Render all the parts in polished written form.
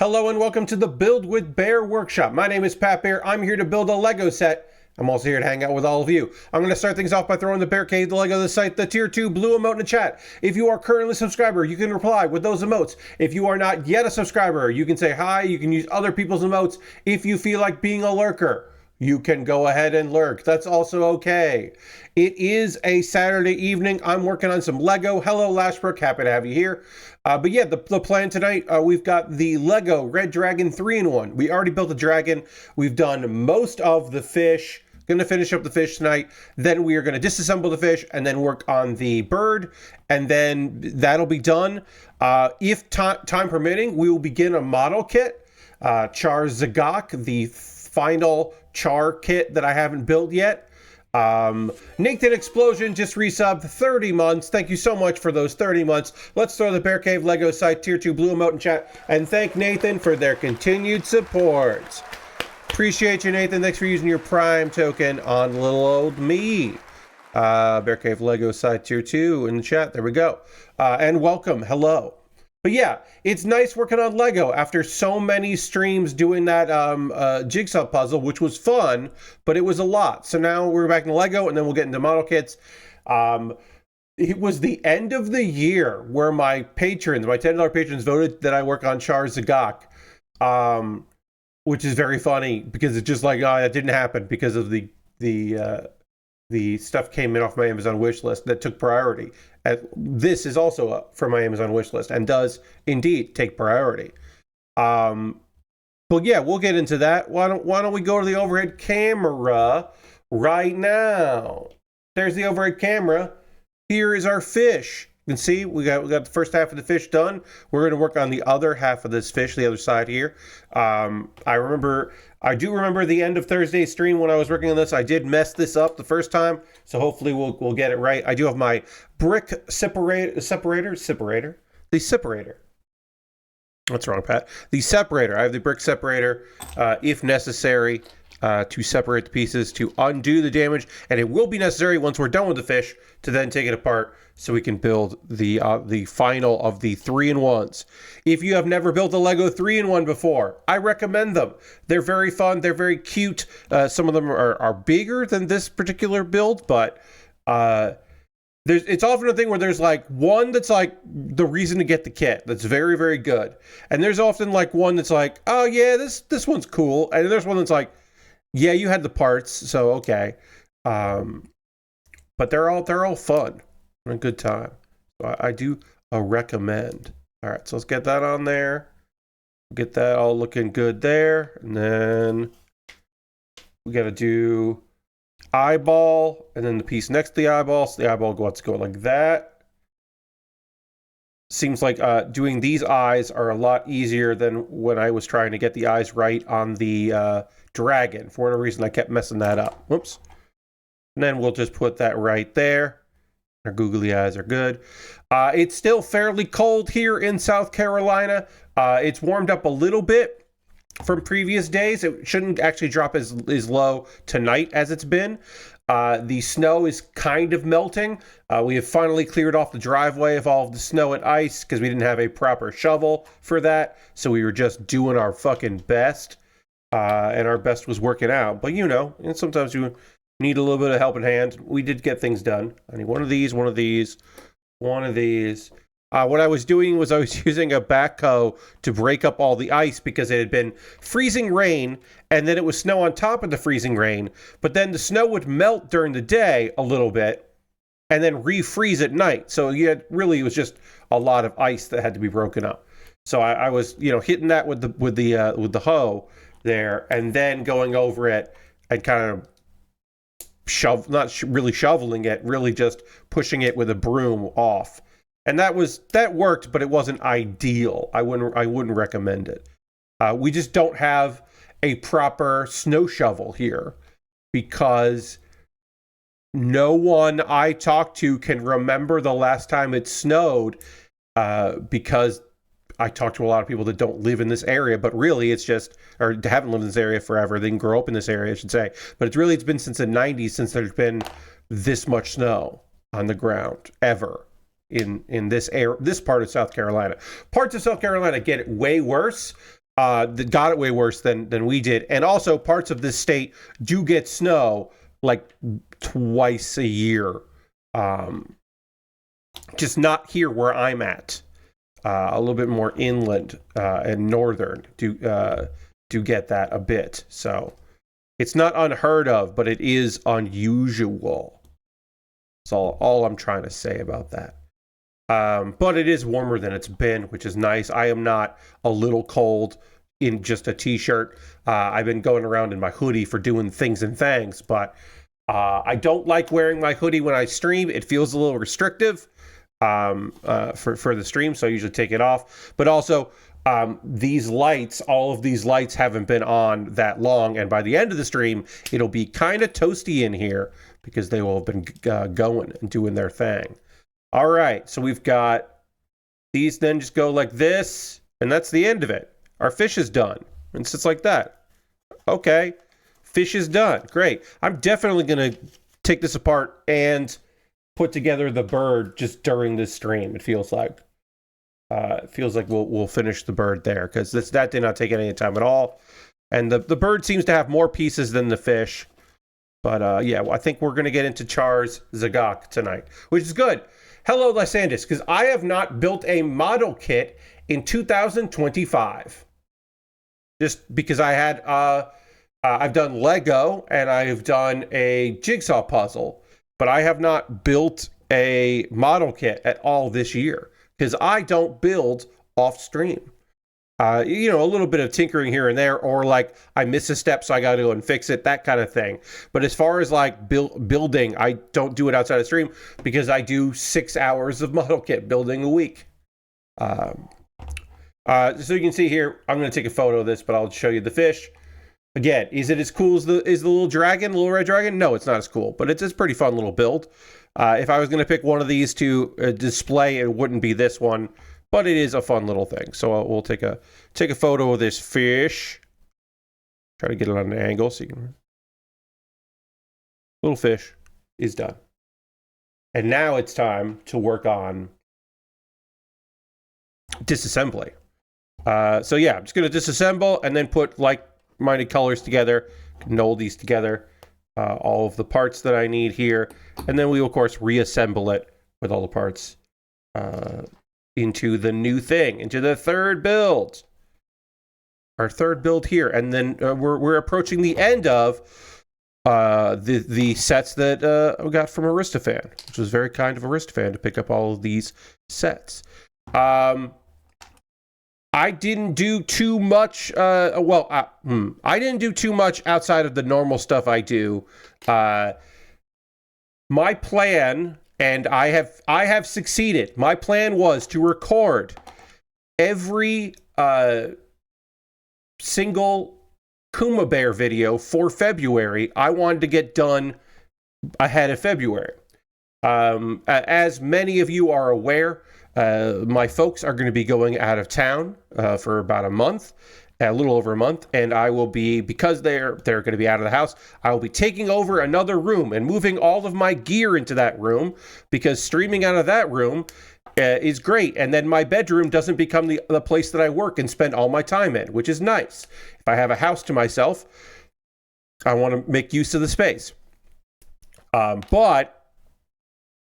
Hello and welcome to the Build with Bear workshop. My name is Pat Bear. I'm here to build a Lego set. I'm also here to hang out with all of you. I'm going to start things off by throwing the Bear Cave, the Lego, the site, the tier 2 blue emote in the chat. If you are currently a subscriber, you can reply with those emotes. If you are not yet a subscriber, you can say hi. You can use other people's emotes. If you feel like being a lurker, you can go ahead and lurk. That's also okay. It is a Saturday evening. I'm working on some Lego. Hello, Lashbrook. Happy to have you here. But yeah, the plan tonight, we've got the Lego Red Dragon 3-in-1. We already built the dragon. We've done most of the fish. Going to finish up the fish tonight. Then we are going to disassemble the fish and then work on the bird. And then that'll be done. If time permitting, we will begin a model kit. Char the final Char kit that I haven't built yet. Nathan Explosion just resubbed 30 months. Thank you so much for those 30 months. Let's throw the Bear Cave Lego site tier 2 blue emote in chat and thank Nathan for their continued support. Appreciate you, Nathan. Thanks for using your Prime token on little old me. Bear Cave Lego site tier 2 in the chat. There we go. And welcome. Hello. But yeah, it's nice working on Lego after so many streams doing that jigsaw puzzle, which was fun, but it was a lot. So now we're back in Lego, and then we'll get into model kits. It was the end of the year where my patrons, my $10 patrons, voted that I work on Char, which is very funny because it's just like, oh, that didn't happen because of the stuff came in off my Amazon wish list that took priority. This is also up for my Amazon wish list and does indeed take priority. But yeah, we'll get into that. Why don't we go to the overhead camera right now? There's the overhead camera. Here is our fish. You can see we got the first half of the fish done. We're going to work on the other half of this fish, the other side here. I do remember the end of Thursday's stream when I was working on this. I did mess this up the first time, so hopefully we'll get it right. I do have my brick separator. What's wrong, Pat? The separator. I have the brick separator, if necessary, to separate the pieces, to undo the damage, and it will be necessary once we're done with the fish to then take it apart so we can build the final of the 3-in-1s. If you have never built a Lego 3-in-1 before, I recommend them. They're very fun. They're very cute. Some of them are bigger than this particular build, but it's often a thing where there's like one that's like the reason to get the kit that's very, very good. And there's often like one that's like, oh yeah, this one's cool. And there's one that's like, yeah, you had the parts, so okay. But they're all fun and a good time. So I do recommend. All right, so let's get that on there. Get that all looking good there. And then we got to do eyeball and then the piece next to the eyeball. So the eyeball wants to go like that. Seems like doing these eyes are a lot easier than when I was trying to get the eyes right on the dragon. For whatever reason, I kept messing that up. Whoops. And then we'll just put that right there. Our googly eyes are good. It's still fairly cold here in South Carolina. It's warmed up a little bit from previous days. It shouldn't actually drop as low tonight as it's been. The snow is kind of melting. We have finally cleared off the driveway of all of the snow and ice because we didn't have a proper shovel for that. So we were just doing our fucking best. And our best was working out. But you know, and sometimes you need a little bit of helping hand. We did get things done. I need one of these. What I was doing was I was using a backhoe to break up all the ice because it had been freezing rain and then it was snow on top of the freezing rain. But then the snow would melt during the day a little bit and then refreeze at night. So it was just a lot of ice that had to be broken up. So I was, hitting that with the hoe there and then going over it and kind of really shoveling it, really just pushing it with a broom off. And that worked, but it wasn't ideal. I wouldn't recommend it. We just don't have a proper snow shovel here because no one I talk to can remember the last time it snowed, because I talk to a lot of people that don't live in this area, but really it's just, or haven't lived in this area forever. They didn't grow up in this area, I should say. But it's been since the 90s since there's been this much snow on the ground ever in this part of South Carolina. Parts of South Carolina get it way worse, that got it way worse than we did. And also, parts of this state do get snow like twice a year. Just not here where I'm at. A little bit more inland and northern do get that a bit. So it's not unheard of, but it is unusual. That's all I'm trying to say about that. But it is warmer than it's been, which is nice. I am not a little cold in just a t-shirt. I've been going around in my hoodie for doing things and things, but I don't like wearing my hoodie when I stream. It feels a little restrictive for the stream, so I usually take it off. But also, these lights, all of these lights haven't been on that long, and by the end of the stream, it'll be kind of toasty in here because they will have been going and doing their thing. All right, so we've got these then just go like this, and that's the end of it. Our fish is done. And it's just like that. Okay, fish is done. Great. I'm definitely going to take this apart and put together the bird just during this stream, it feels like. We'll finish the bird there, because that did not take any time at all. And the bird seems to have more pieces than the fish. But yeah, well, I think we're going to get into Char's Zagok tonight, which is good. Hello, Lysandus, because I have not built a model kit in 2025. Just because I had, I've done Lego and I've done a jigsaw puzzle, but I have not built a model kit at all this year because I don't build off stream. A little bit of tinkering here and there, or like I miss a step, so I got to go and fix it, that kind of thing. But as far as like building, I don't do it outside of stream because I do 6 hours of model kit building a week. So you can see here, I'm going to take a photo of this, but I'll show you the fish. Again, is it as cool as the little dragon, the little red dragon? No, it's not as cool, but it's a pretty fun little build. If I was going to pick one of these to display, it wouldn't be this one. But it is a fun little thing. So we'll take a photo of this fish. Try to get it on an angle so you can. Little fish is done. And now it's time to work on disassembly. So yeah, I'm just going to disassemble and then put like-minded colors together. Knoll these together. All of the parts that I need here. And then we will, of course, reassemble it with all the parts. Into the new thing, into the third build. Our third build here. And then we're approaching the end of the sets that we got from Aristofan, which was very kind of Aristofan to pick up all of these sets. I didn't do too much. I didn't do too much outside of the normal stuff I do. My plan... And I have succeeded. My plan was to record every single Kuma Baer video for February. I wanted to get done ahead of February. As many of you are aware, my folks are going to be going out of town for about a month. A little over a month, and I will be, because they're going to be out of the house, I will be taking over another room and moving all of my gear into that room, because streaming out of that room is great, and then my bedroom doesn't become the place that I work and spend all my time in, which is nice. If I have a house to myself, I want to make use of the space. But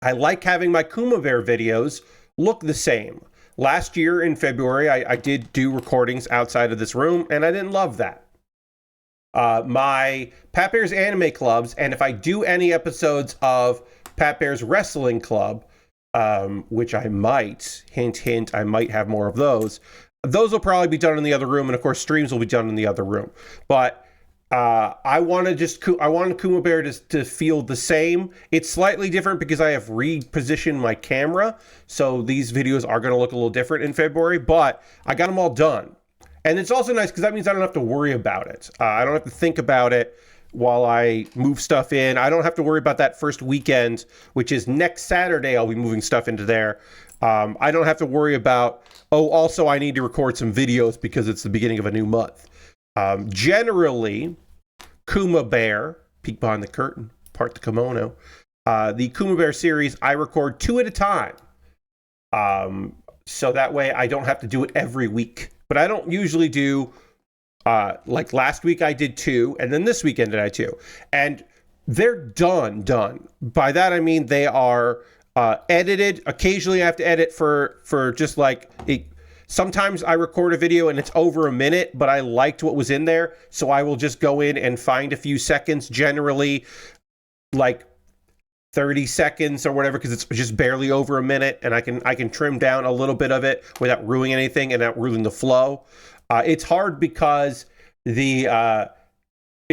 I like having my Kuma Baer videos look the same. Last year in February, I did do recordings outside of this room, and I didn't love that. My Pat Baer's Anime Clubs, and if I do any episodes of Pat Baer's Wrestling Club, which I might, hint, hint, I might have more of those will probably be done in the other room, and of course streams will be done in the other room. But I wanted Kuma Baer to feel the same. It's slightly different because I have repositioned my camera, so these videos are going to look a little different in February, but I got them all done. And it's also nice because that means I don't have to worry about it. I don't have to think about it while I move stuff in. I don't have to worry about that first weekend, which is next Saturday. I'll be moving stuff into there. I don't have to worry about, also I need to record some videos because it's the beginning of a new month. Generally, Kuma Baer, peek behind the curtain, part the kimono, the Kuma Baer series, I record 2 at a time. So that way I don't have to do it every week, but I don't usually do, like last week I did 2, and then this weekend I did 2. And they're done. By that I mean they are edited. Occasionally I have to edit for just like sometimes I record a video and it's over a minute, but I liked what was in there, so I will just go in and find a few seconds, generally like 30 seconds or whatever, because it's just barely over a minute, and I can trim down a little bit of it without ruining anything and not ruining the flow. It's hard because if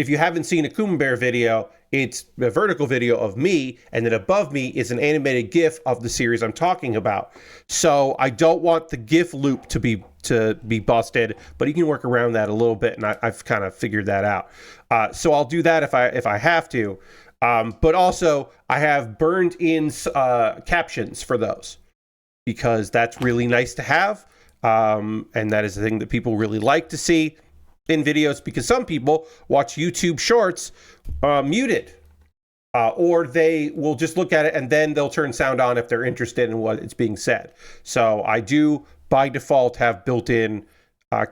you haven't seen a Kuma Baer video, it's a vertical video of me, and then above me is an animated GIF of the series I'm talking about. So I don't want the GIF loop to be busted, but you can work around that a little bit, and I've kind of figured that out. So I'll do that if I have to. But also I have burned in captions for those, because that's really nice to have, and that is the thing that people really like to see in videos, because some people watch YouTube Shorts muted, or they will just look at it and then they'll turn sound on if they're interested in what it's being said. So I do by default have built-in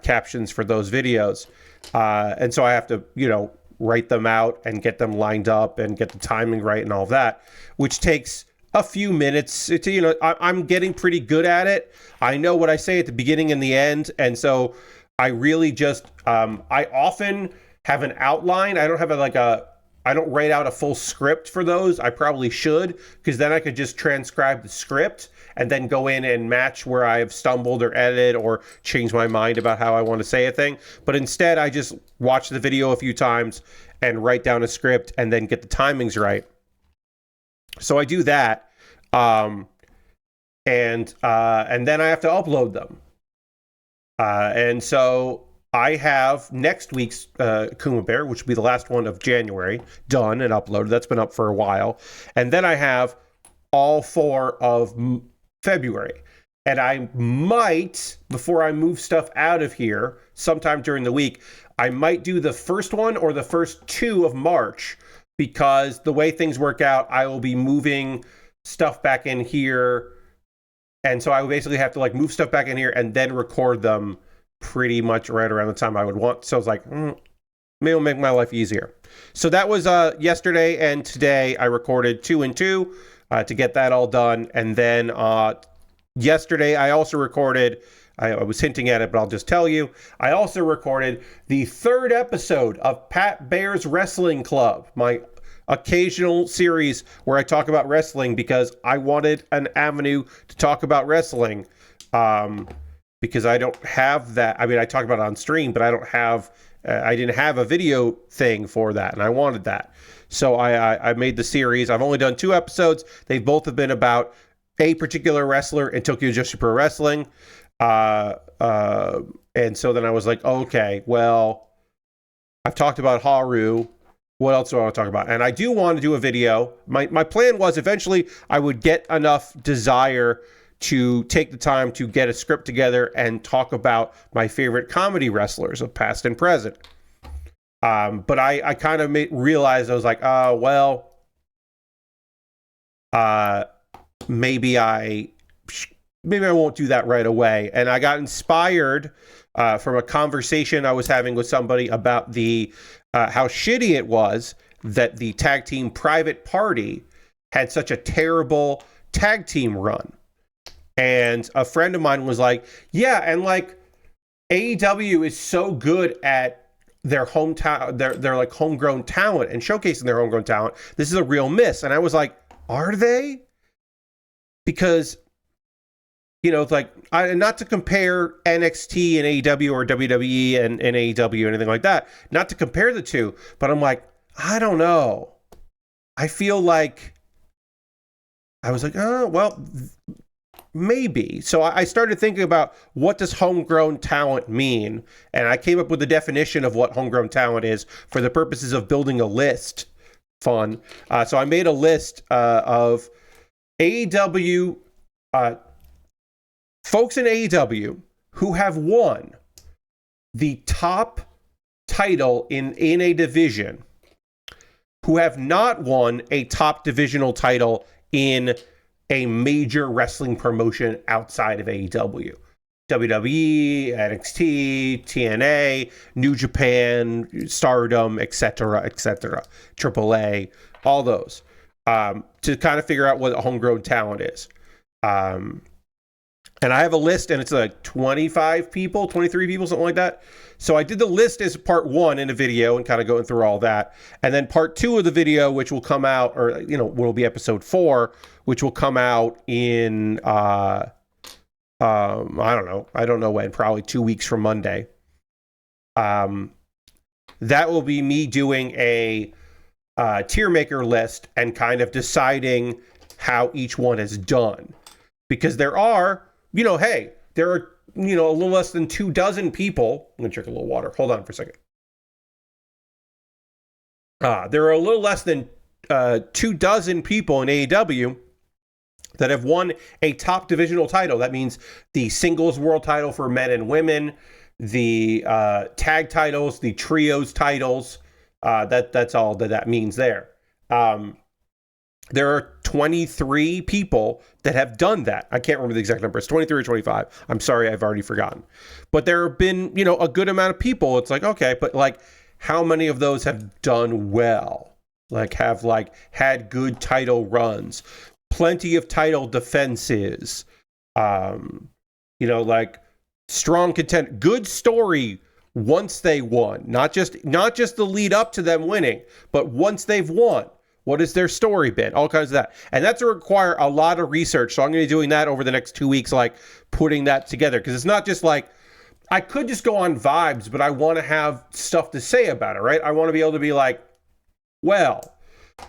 captions for those videos, and so I have to, write them out and get them lined up and get the timing right and all of that, which takes a few minutes. I'm getting pretty good at it. I know what I say at the beginning and the end, and so I really just I often have an outline. I don't have I don't write out a full script for those. I probably should, because then I could just transcribe the script and then go in and match where I've stumbled or edited or changed my mind about how I want to say a thing. But instead, I just watch the video a few times and write down a script and then get the timings right. So I do that, and then I have to upload them. And so I have next week's Kuma Baer, which will be the last one of January, done and uploaded. That's been up for a while. And then I have all 4 of February. And I might, before I move stuff out of here, sometime during the week, I might do the first one or the first 2 of March, because the way things work out, I will be moving stuff back in here. And so I would basically have to move stuff back in here and then record them pretty much right around the time I would want. So I was like, maybe it'll make my life easier. So that was yesterday, and today I recorded 2 and 2 to get that all done. And then yesterday I also recorded, I was hinting at it, but I'll just tell you, I also recorded the 3rd episode of Pat Baer's Wrestling Club, my occasional series where I talk about wrestling, because I wanted an avenue to talk about wrestling, because I don't have that. I mean, I talk about it on stream, but I don't have, I didn't have a video thing for that, and I wanted that. So I made the series. I've only done 2 episodes. They both have been about a particular wrestler in Tokyo Joshi Pro Wrestling. And so then I was like, okay, well, I've talked about Haru. What else do I want to talk about? And I do want to do a video. My plan was eventually I would get enough desire to take the time to get a script together and talk about my favorite comedy wrestlers of past and present. But I kind of realized, I was like, maybe I won't do that right away. And I got inspired from a conversation I was having with somebody about the how shitty it was that the tag team Private Party had such a terrible tag team run. And a friend of mine was like, yeah, and AEW is so good at their hometown, their homegrown talent and showcasing their homegrown talent. This is a real miss. And I was like, are they? Because, it's not to compare NXT and AEW or WWE and AEW or anything like that, not to compare the two, but I'm like, I don't know. I feel like, I was like, oh, well, maybe. So I started thinking about, what does homegrown talent mean? And I came up with the definition of what homegrown talent is for the purposes of building a list. Fun. So I made a list of AEW, folks in AEW who have won the top title in a division, who have not won a top divisional title in a major wrestling promotion outside of AEW. WWE, NXT, TNA, New Japan, Stardom, etc., etc., AAA, all those, to kind of figure out what homegrown talent is. And I have a list, and it's like 25 people, 23 people, something like that. So I did the list as part one in a video and kind of going through all that. And then part two of the video, which will come out, or, will be episode 4, which will come out in, I don't know when, probably 2 weeks from Monday. That will be me doing a tier maker list and kind of deciding how each one is done. Because there are, there are, a little less than 24 people. I'm going to drink a little water. Hold on for a second. There are a little less than 24 people in AEW that have won a top divisional title. That means the singles world title for men and women, the tag titles, the trios titles. That's all that means there. There are 23 people that have done that. I can't remember the exact number. It's 23 or 25. I'm sorry, I've already forgotten. But there have been, a good amount of people. It's like, okay, but like, how many of those have done well? Like, have like had good title runs, plenty of title defenses, like strong content, good story once they won. Not just the lead up to them winning, but once they've won. What has their story been? All kinds of that. And that's going to require a lot of research. So I'm going to be doing that over the next 2 weeks, like putting that together. Because it's not just like, I could just go on vibes, but I want to have stuff to say about it, right? I want to be able to be like, well,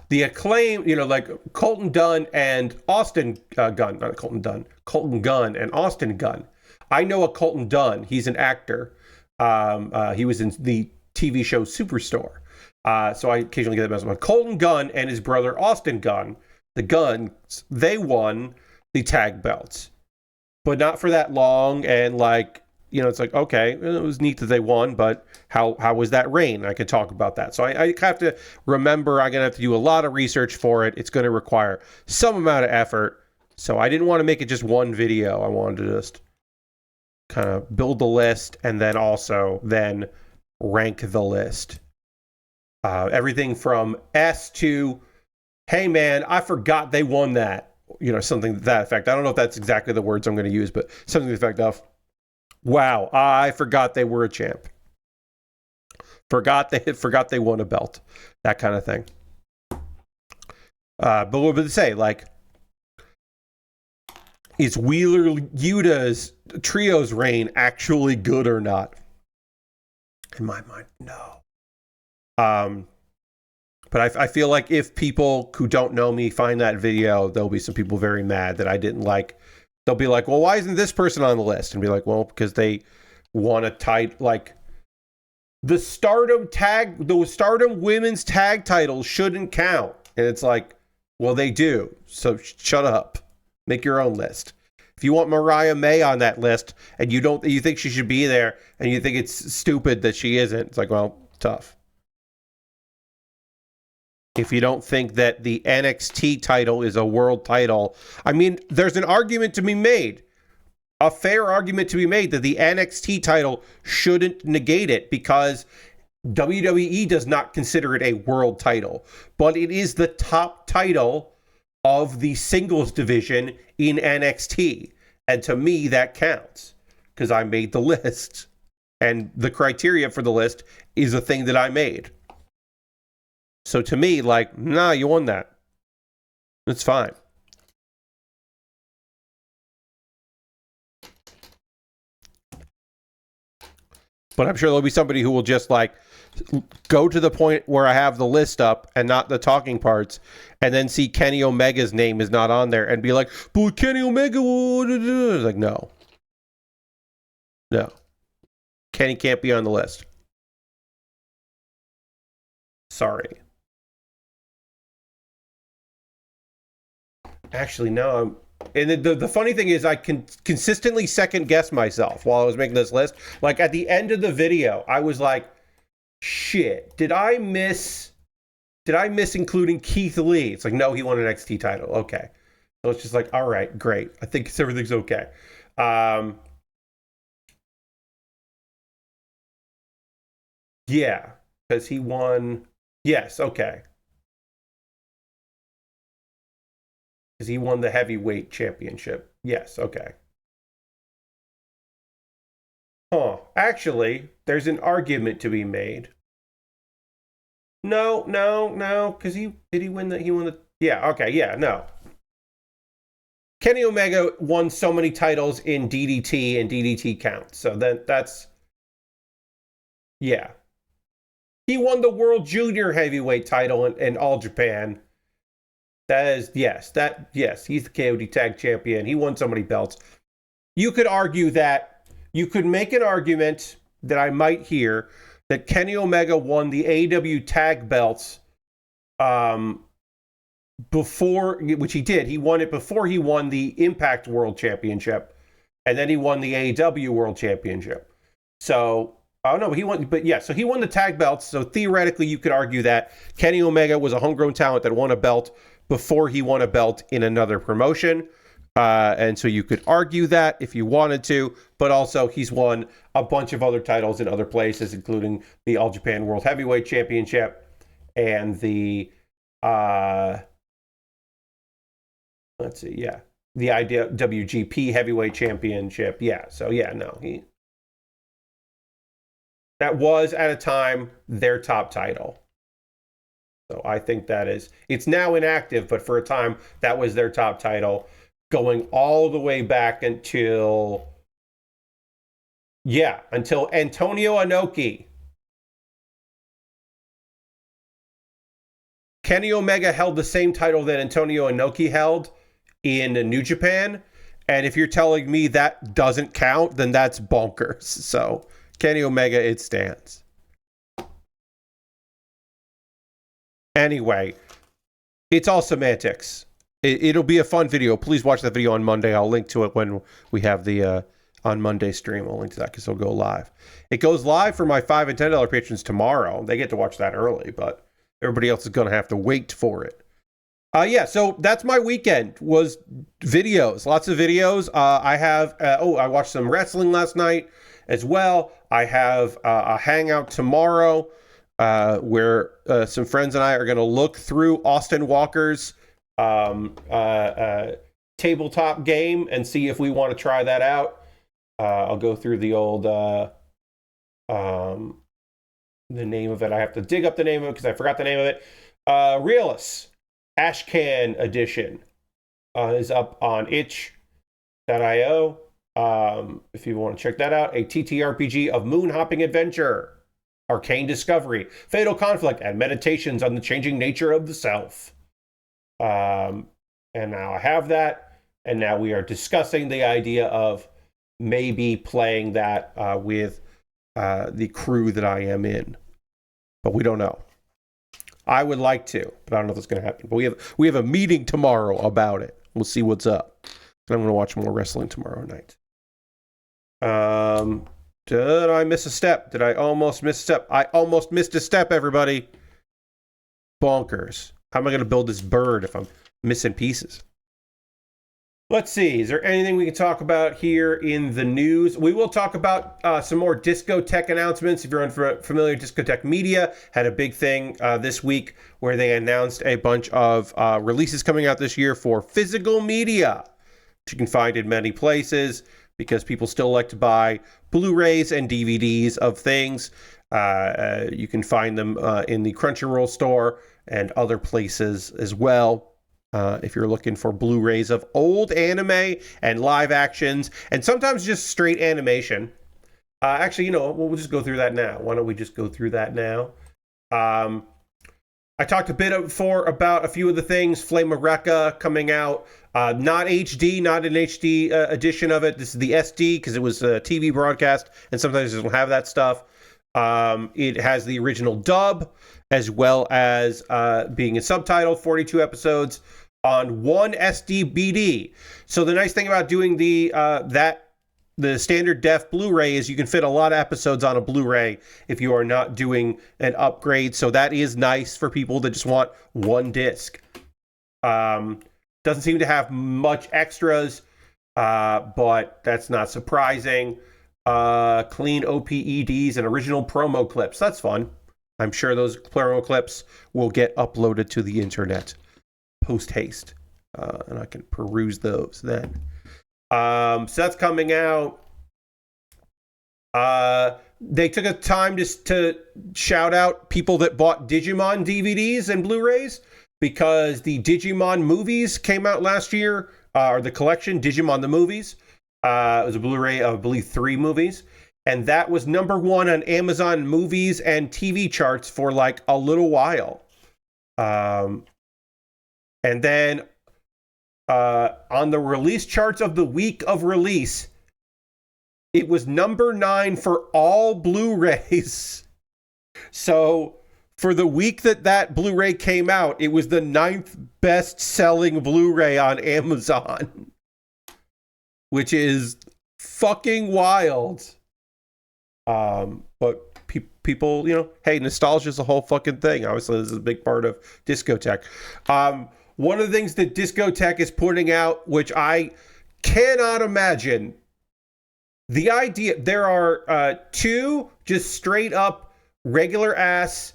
the Acclaim, like Colton Gunn and Austin Gunn, not Colton Dunn, Colton Gunn and Austin Gunn. I know a Colton Dunn. He's an actor. He was in the TV show Superstore. So I occasionally get that message about Colton Gunn and his brother Austin Gunn. The Guns, they won the tag belts, but not for that long. And like, it's like, okay, it was neat that they won, but how was that reign? I could talk about that. So I have to remember I'm going to have to do a lot of research for it. It's going to require some amount of effort. So I didn't want to make it just one video. I wanted to just kind of build the list and then also rank the list. Everything from S to, hey man, I forgot they won that. Something to that effect. I don't know if that's exactly the words I'm going to use, but something to the effect of, wow, I forgot they were a champ. Forgot they won a belt. That kind of thing. But what would it say? Like, is Wheeler Yuta's trios reign actually good or not? In my mind, no. But I feel like if people who don't know me find that video, there'll be some people very mad that I didn't like. They'll be like, well, why isn't this person on the list? And be like, well, because they want to tight, like the Stardom women's tag titles shouldn't count. And it's like, well, they do. So shut up. Make your own list. If you want Mariah May on that list and you think she should be there and you think it's stupid that she isn't, it's like, well, tough. If you don't think that the NXT title is a world title, I mean, there's an argument to be made, a fair argument to be made that the NXT title shouldn't negate it because WWE does not consider it a world title, but it is the top title of the singles division in NXT. And to me, that counts because I made the list and the criteria for the list is a thing that I made. So to me, like, nah, you won that. It's fine. But I'm sure there'll be somebody who will just like go to the point where I have the list up and not the talking parts and then see Kenny Omega's name is not on there and be like, but Kenny Omega, like, no. Kenny can't be on the list. Sorry. Actually, no. And the funny thing is I can consistently second guess myself while I was making this list. Like at the end of the video, I was like, shit, did I miss including Keith Lee? It's like, no, he won an NXT title. Okay. So it's just like, all right, great. I think everything's okay. Yeah, because he won. Yes, okay. Because he won the heavyweight championship. Yes, okay. Huh. Actually, there's an argument to be made. No, no, no. Because he did he win the he won the yeah, okay, yeah, no. Kenny Omega won so many titles in DDT and DDT counts. So then that's yeah. He won the World Junior Heavyweight title in All Japan. That is yes, he's the KOD Tag Champion. He won so many belts. You could argue that you could make an argument that I might hear that Kenny Omega won the AEW tag belts before, which he did. He won it before he won the Impact World Championship, and then he won the AEW World Championship. So, oh no, he won, but yeah, so he won the tag belts. So theoretically, you could argue that Kenny Omega was a homegrown talent that won a belt before he won a belt in another promotion. And so you could argue that if you wanted to, but also he's won a bunch of other titles in other places, including the All Japan World Heavyweight Championship and the let's see, yeah, the WGP Heavyweight Championship. Yeah, so yeah, no, that was at a time their top title. So I think it's now inactive, but for a time that was their top title, going all the way back until Antonio Inoki. Kenny Omega held the same title that Antonio Inoki held in New Japan. And if you're telling me that doesn't count, then that's bonkers. So Kenny Omega, it stands. Anyway, it's all semantics. It'll be a fun video. Please watch that video on Monday. I'll link to it when we have the on Monday stream. I'll link to that because it'll go live. It goes live for my $5 and $10 patrons tomorrow. They get to watch that early, but everybody else is going to have to wait for it. So that's my weekend, was videos. Lots of videos. I watched some wrestling last night as well. I have a hangout tomorrow where some friends and I are going to look through Austin Walker's tabletop game and see if we want to try that out. I'll go through the old the name of it. I have to dig up the name of it because I forgot the name of it. Realus Ashcan edition is up on itch.io. If you want to check that out, a TTRPG of moon hopping adventure, arcane discovery, fatal conflict, and meditations on the changing nature of the self. And now I have that, and now we are discussing the idea of maybe playing that with the crew that I am in, but we don't know. I would like to, but I don't know if that's going to happen. But we have a meeting tomorrow about it. We'll see what's up. And I'm going to watch more wrestling tomorrow night. Did I miss a step? Did I almost miss a step? I almost missed a step, everybody. Bonkers. How am I going to build this bird if I'm missing pieces? Let's see. Is there anything we can talk about here in the news? We will talk about some more discotheque announcements. If you're unfamiliar, Discotheque Media had a big thing this week where they announced a bunch of releases coming out this year for physical media, which you can find in many places because people still like to buy Blu-rays and DVDs of things. You can find them in the Crunchyroll store and other places as well. If you're looking for Blu-rays of old anime and live actions, and sometimes just straight animation. Actually, we'll just go through that now. Why don't we just go through that now? I talked a bit before about a few of the things. Flame of Recca coming out. Not HD, not an HD edition of it. This is the SD because it was a TV broadcast, and sometimes it doesn't have that stuff. It has the original dub, as well as being a subtitle, 42 episodes on one SDBD. So the nice thing about doing the standard def Blu-ray is you can fit a lot of episodes on a Blu-ray if you are not doing an upgrade. So that is nice for people that just want one disc. Doesn't seem to have much extras, but that's not surprising. clean OPEDs and original promo clips. That's fun. I'm sure those promo clips will get uploaded to the internet post haste, and I can peruse those then. So that's coming out. They took a time to shout out people that bought Digimon DVDs and Blu-rays, because the Digimon movies came out last year, or the collection, Digimon the Movies. It was a Blu-ray of, I believe, 3 movies. And that was number 1 on Amazon movies and TV charts for like a little while. And then on the release charts of the week of release, it was number 9 for all Blu-rays. So for the week that Blu-ray came out, it was the 9th best-selling Blu-ray on Amazon, which is fucking wild. But people, you know, hey, nostalgia is a whole fucking thing. Obviously, this is a big part of Discotheque. One of the things that Discotheque is putting out, which I cannot imagine, the idea, there are 2 just straight up regular ass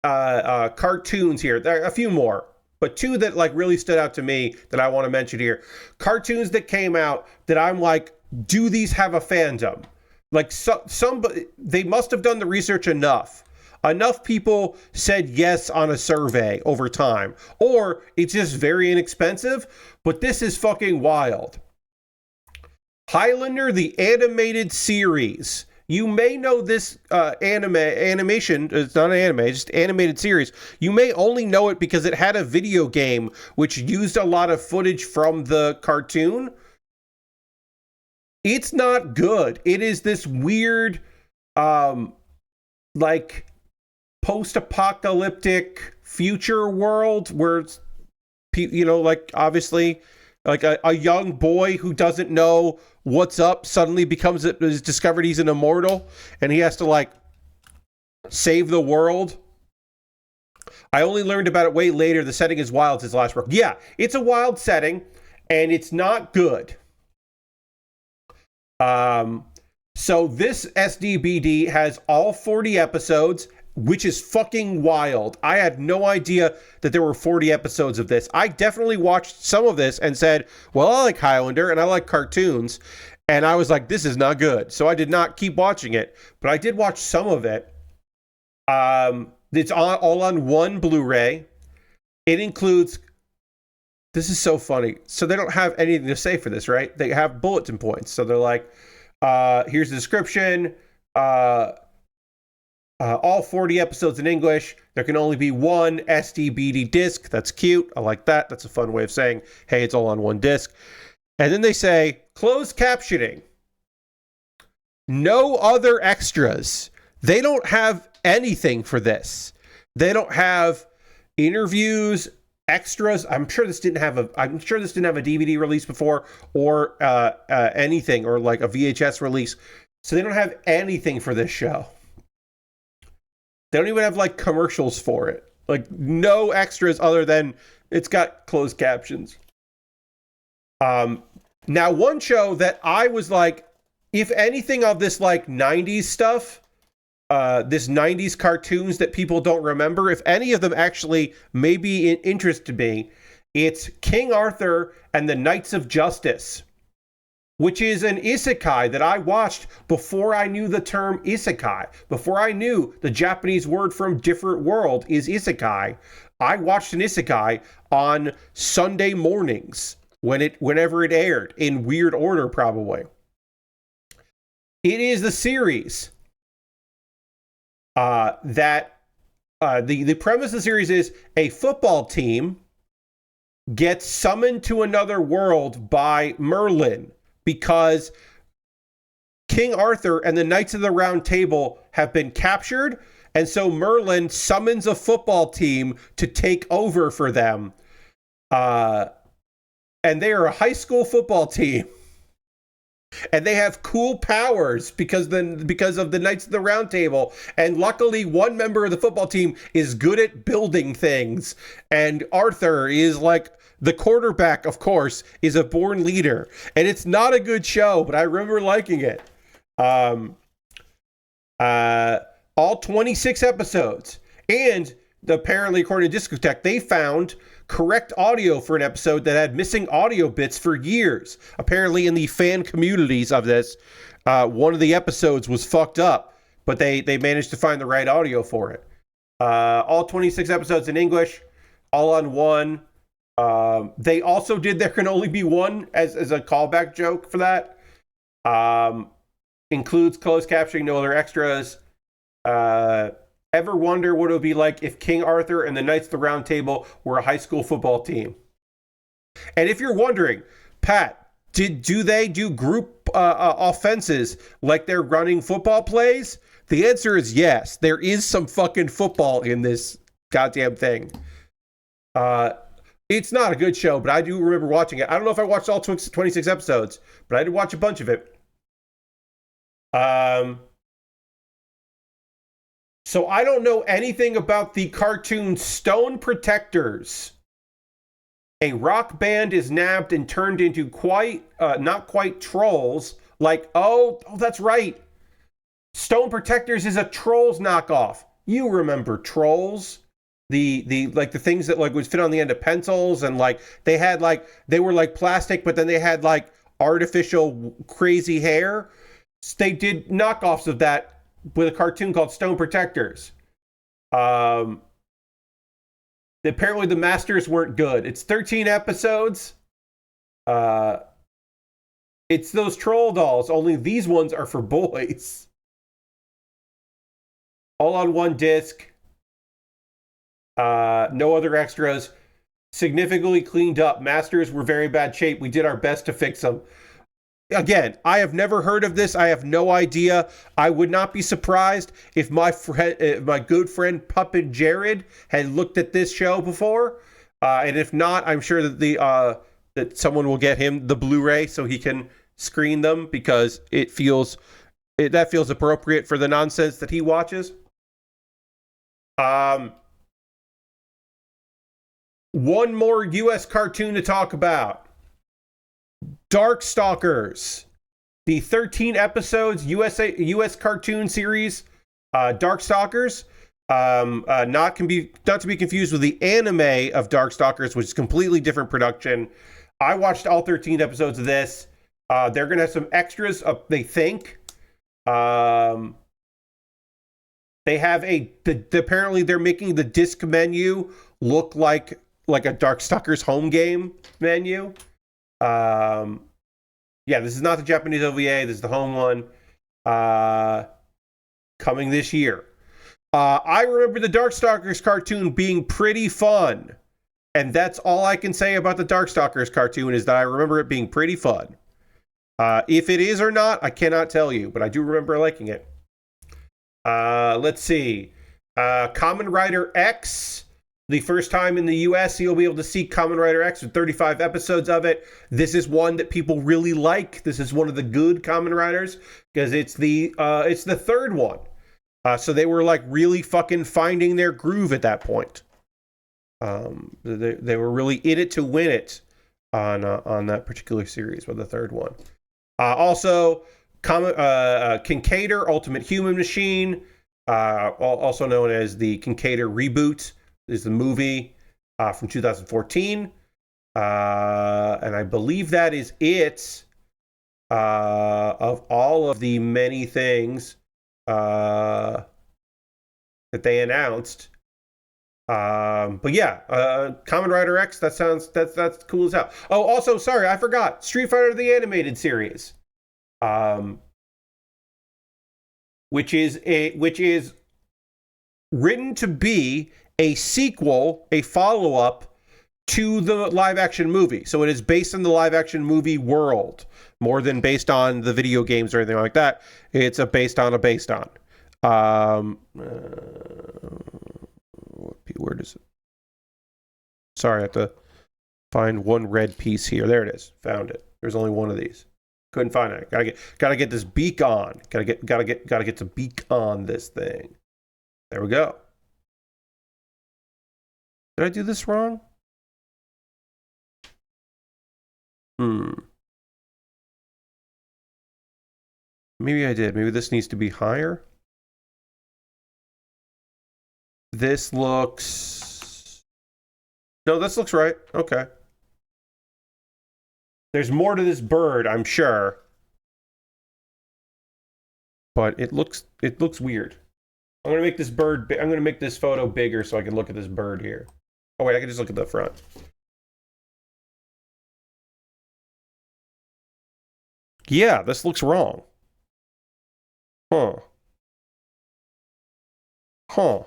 cartoons here. There are a few more, but 2 that like really stood out to me that I want to mention here. Cartoons that came out that I'm like, do these have a fandom? Like somebody, they must have done the research enough. Enough people said yes on a survey over time, or it's just very inexpensive. But this is fucking wild. Highlander, the animated series. You may know this animation. It's not an anime, it's just animated series. You may only know it because it had a video game which used a lot of footage from the cartoon. It's not good. It is this weird, like, post-apocalyptic future world where, it's, you know, like, obviously, like a young boy who doesn't know what's up suddenly is discovered he's an immortal, and he has to, like, save the world. I only learned about it way later. The setting is wild. It's his last work. Yeah, it's a wild setting, and it's not good. So this SDBD has all 40 episodes, which is fucking wild. I had no idea that there were 40 episodes of this. I definitely watched some of this and said, well, I like Highlander and I like cartoons. And I was like, this is not good. So I did not keep watching it, but I did watch some of it. It's all on one Blu-ray. It includes, this is so funny. So they don't have anything to say for this, right? They have bulletin points. So they're like, here's the description. All 40 episodes in English. There can only be one SDBD disc. That's cute. I like that. That's a fun way of saying, hey, it's all on one disc. And then they say, closed captioning. No other extras. They don't have anything for this. They don't have interviews, extras. I'm sure this didn't have a DVD release before, or anything, or like a VHS release. So they don't have anything for this show. They don't even have like commercials for it. Like no extras other than it's got closed captions. Now one show that I was like, if anything of this like 90s stuff, this 90s cartoons that people don't remember, if any of them actually may be in interest to me, it's King Arthur and the Knights of Justice, which is an isekai that I watched before I knew the term isekai. Before I knew the Japanese word from different world is isekai, I watched an isekai on Sunday mornings whenever it aired, in weird order probably. It is the series that the premise of the series is a football team gets summoned to another world by Merlin because King Arthur and the Knights of the Round Table have been captured, and so Merlin summons a football team to take over for them. And they are a high school football team. And they have cool powers because of the Knights of the Round Table. And luckily, one member of the football team is good at building things. And Arthur is like the quarterback, of course, is a born leader. And it's not a good show, but I remember liking it. Um, uh, all 26 episodes. And apparently, according to Discotech, they found correct audio for an episode that had missing audio bits for years. Apparently, in the fan communities of this, one of the episodes was fucked up, but they managed to find the right audio for it. All 26 episodes in English, all on one. They also did There Can Only Be One as a callback joke for that. Includes closed captioning, no other extras. Ever wonder what it would be like if King Arthur and the Knights of the Round Table were a high school football team? And if you're wondering, Pat, do they do group offenses like they're running football plays? The answer is yes. There is some fucking football in this goddamn thing. It's not a good show, but I do remember watching it. I don't know if I watched all 26 episodes, but I did watch a bunch of it. So I don't know anything about the cartoon Stone Protectors. A rock band is nabbed and turned into not quite trolls. Like, oh, that's right. Stone Protectors is a Trolls knockoff. You remember Trolls? The things that like would fit on the end of pencils, and like they were like plastic, but then they had like artificial crazy hair. They did knockoffs of that with a cartoon called Stone Protectors. Apparently the masters weren't good. It's 13 episodes. It's those troll dolls, only these ones are for boys. All on one disc. No other extras. Significantly cleaned up. Masters were very bad shape. We did our best to fix them. Again, I have never heard of this. I have no idea. I would not be surprised if my good friend Puppet Jared had looked at this show before. And if not, I'm sure that that someone will get him the Blu-ray so he can screen them, because that feels appropriate for the nonsense that he watches. One more U.S. cartoon to talk about. Darkstalkers, the 13 episodes U.S. cartoon series, Darkstalkers, not to be confused with the anime of Darkstalkers, which is completely different production. I watched all 13 episodes of this. They're gonna have some extras. They think. They have apparently they're making the disc menu look like a Darkstalkers home game menu. Yeah, this is not the Japanese OVA. This is the home one. Coming this year. I remember the Darkstalkers cartoon being pretty fun. And that's all I can say about the Darkstalkers cartoon, is that I remember it being pretty fun. If it is or not, I cannot tell you, but I do remember liking it. Let's see. Kamen Rider X. The first time in the US you'll be able to see Kamen Rider X with 35 episodes of it. This is one that people really like. This is one of the good Kamen Riders, because it's the third one. So they were like really fucking finding their groove at that point. They were really in it to win it on that particular series with the third one. Also, Kinkader Ultimate Human Machine, also known as the Kinkader Reboot, is the movie from 2014. And I believe that is it of all of the many things that they announced. But yeah, Kamen Rider X, that's cool as hell. Oh, also, sorry, I forgot. Street Fighter the Animated Series. Which is written to be a sequel, a follow-up to the live-action movie. So it is based on the live-action movie world, more than based on the video games or anything like that. It's based on. Where does it? Sorry, I have to find one red piece here. There it is. Found it. There's only one of these. Couldn't find it. Gotta get this beak on. Gotta get the beak on this thing. There we go. Did I do this wrong? Maybe I did. Maybe this needs to be higher. This looks... No, this looks right. Okay. There's more to this bird, I'm sure. But it looks weird. I'm gonna make this bird. I'm gonna make this photo bigger so I can look at this bird here. Oh wait, I can just look at the front. Yeah, this looks wrong. Huh. Huh.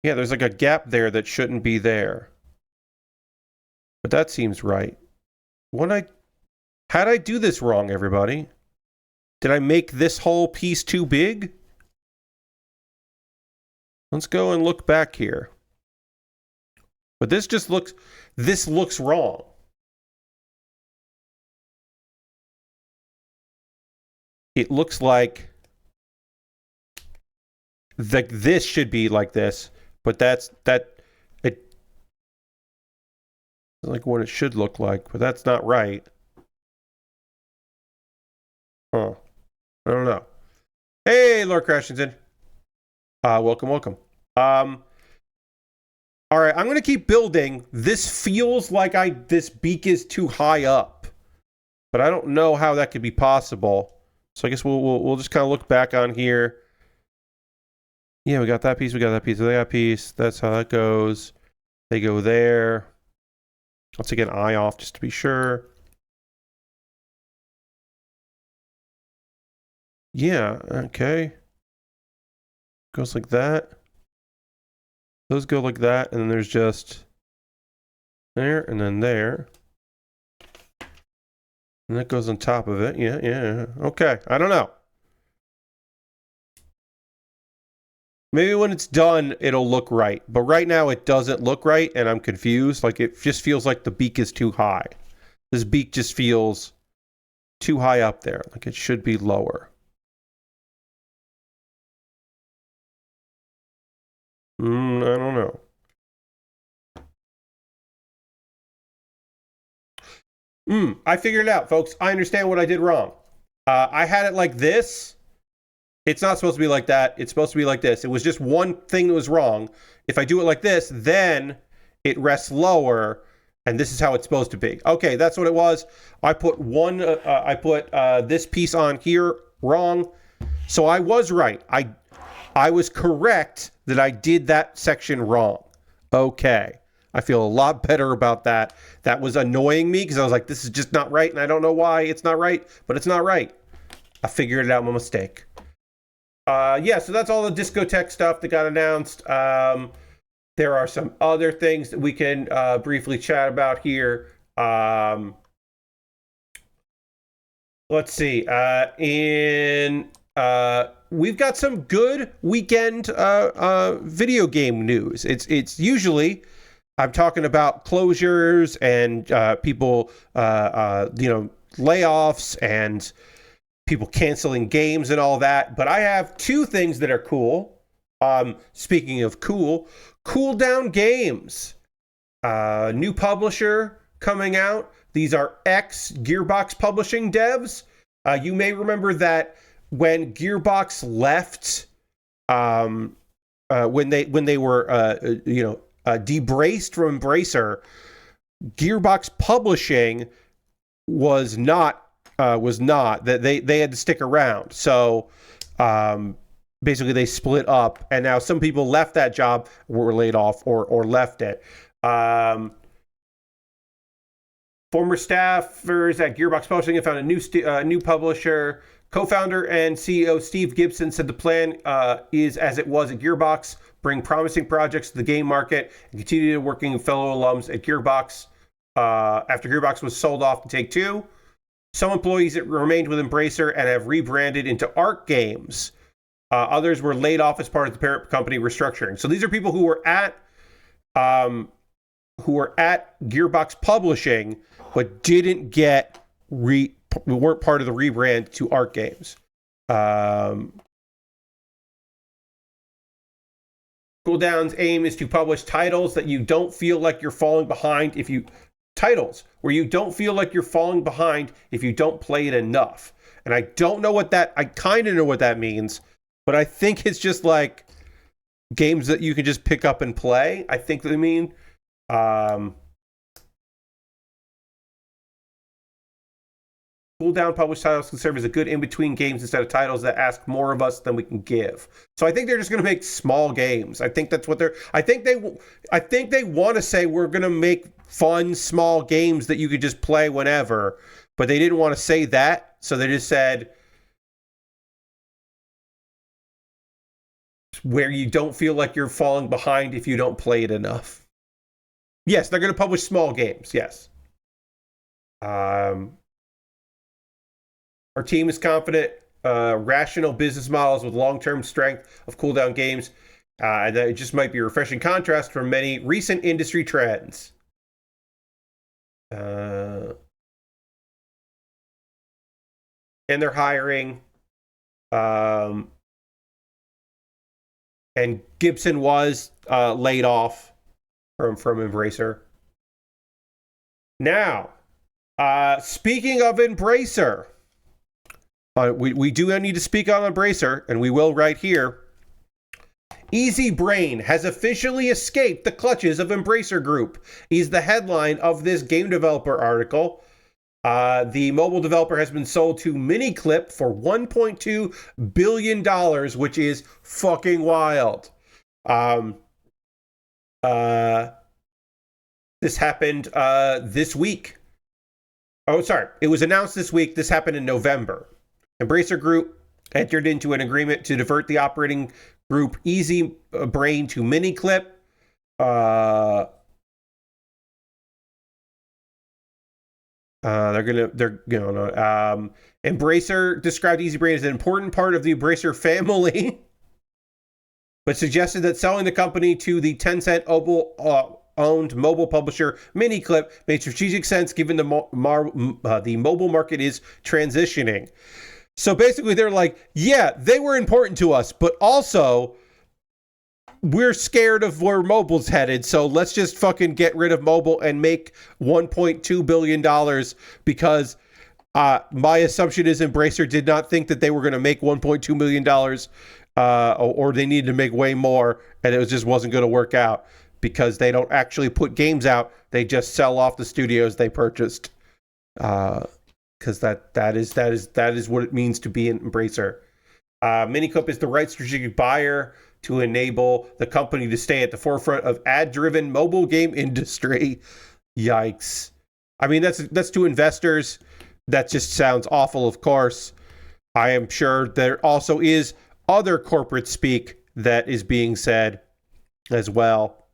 Yeah, there's like a gap there that shouldn't be there. But that seems right. How'd I do this wrong, everybody? Did I make this whole piece too big? Let's go and look back here. But this looks wrong. It looks like this should be like this, but it like what it should look like, but that's not right. Huh. I don't know. Hey, Lord Crashington. Welcome. All right, I'm gonna keep building. This feels like this beak is too high up, but I don't know how that could be possible. So I guess we'll just kind of look back on here. Yeah, we got that piece. We got that piece. They got a piece. That's how that goes. They go there. Let's take an eye off just to be sure. Yeah, okay. Goes like that. Those go like that, and then there's just there, and then there. And that goes on top of it. Yeah. Okay, I don't know. Maybe when it's done, it'll look right. But right now, it doesn't look right, and I'm confused. Like, it just feels like the beak is too high. This beak just feels too high up there. Like, it should be lower. I don't know. I figured it out, folks. I understand what I did wrong. I had it like this. It's not supposed to be like that. It's supposed to be like this. It was just one thing that was wrong. If I do it like this, then it rests lower, and this is how it's supposed to be. Okay, that's what it was. I put this piece on here wrong. So I was right. I was correct that I did that section wrong. Okay. I feel a lot better about that. That was annoying me because I was like, this is just not right, and I don't know why it's not right, but it's not right. I figured it out, my mistake. Yeah, so that's all the discotheque stuff that got announced. There are some other things that we can briefly chat about here. Let's see. We've got some good weekend video game news. It's usually I'm talking about closures and people, layoffs and people canceling games and all that. But I have two things that are cool. Speaking of cool down games. New publisher coming out. These are ex-Gearbox Publishing devs. You may remember that when Gearbox left, when they were debraced from Embracer, Gearbox Publishing was not that they had to stick around. So basically they split up, and now some people left that job, were laid off, or left it. Former staffers at Gearbox Publishing have found a new publisher. Co-founder and CEO Steve Gibson said the plan is as it was at Gearbox, bring promising projects to the game market, and continue working with fellow alums at Gearbox after Gearbox was sold off to Take-Two. Some employees remained with Embracer and have rebranded into Arc Games. Others were laid off as part of the parent company restructuring. So these are people who were at Gearbox Publishing, but didn't get weren't part of the rebrand to Arc Games. Cooldown's aim is to publish titles that you don't feel like you're falling behind if you titles where you don't feel like you're falling behind if you don't play it enough. And I don't know what that, I kind of know what that means, but I think it's just like games that you can just pick up and play. I think they mean. Cool down published titles can serve as a good in-between games instead of titles that ask more of us than we can give. So I think they're just going to make small games. I think that's what they're. I think they want to say we're going to make fun small games that you could just play whenever, but they didn't want to say that, so they just said where you don't feel like you're falling behind if you don't play it enough. Yes, they're going to publish small games. Yes. Our team is confident, rational business models with long-term strength of cooldown games, and that it just might be a refreshing contrast from many recent industry trends. And they're hiring. And Gibson was laid off from Embracer. Now, speaking of Embracer, we do need to speak on Embracer, and we will right here. Easy Brain has officially escaped the clutches of Embracer Group is the headline of this game developer article. The mobile developer has been sold to Miniclip for $1.2 billion, which is fucking wild. This happened this week. Oh, sorry. It was announced this week. This happened in November. Embracer Group entered into an agreement to divert the operating group Easy Brain to Miniclip. Embracer described Easy Brain as an important part of the Embracer family, but suggested that selling the company to the Tencent owned mobile publisher Miniclip made strategic sense given the mobile market is transitioning. So basically they're like, yeah, they were important to us, but also we're scared of where mobile's headed, so let's just fucking get rid of mobile and make $1.2 billion because my assumption is Embracer did not think that they were going to make $1.2 million or they needed to make way more, and it just wasn't going to work out because they don't actually put games out. They just sell off the studios they purchased. Because that is what it means to be an Embracer. Miniclip is the right strategic buyer to enable the company to stay at the forefront of ad-driven mobile game industry. Yikes! I mean, that's to investors. That just sounds awful. Of course, I am sure there also is other corporate speak that is being said as well.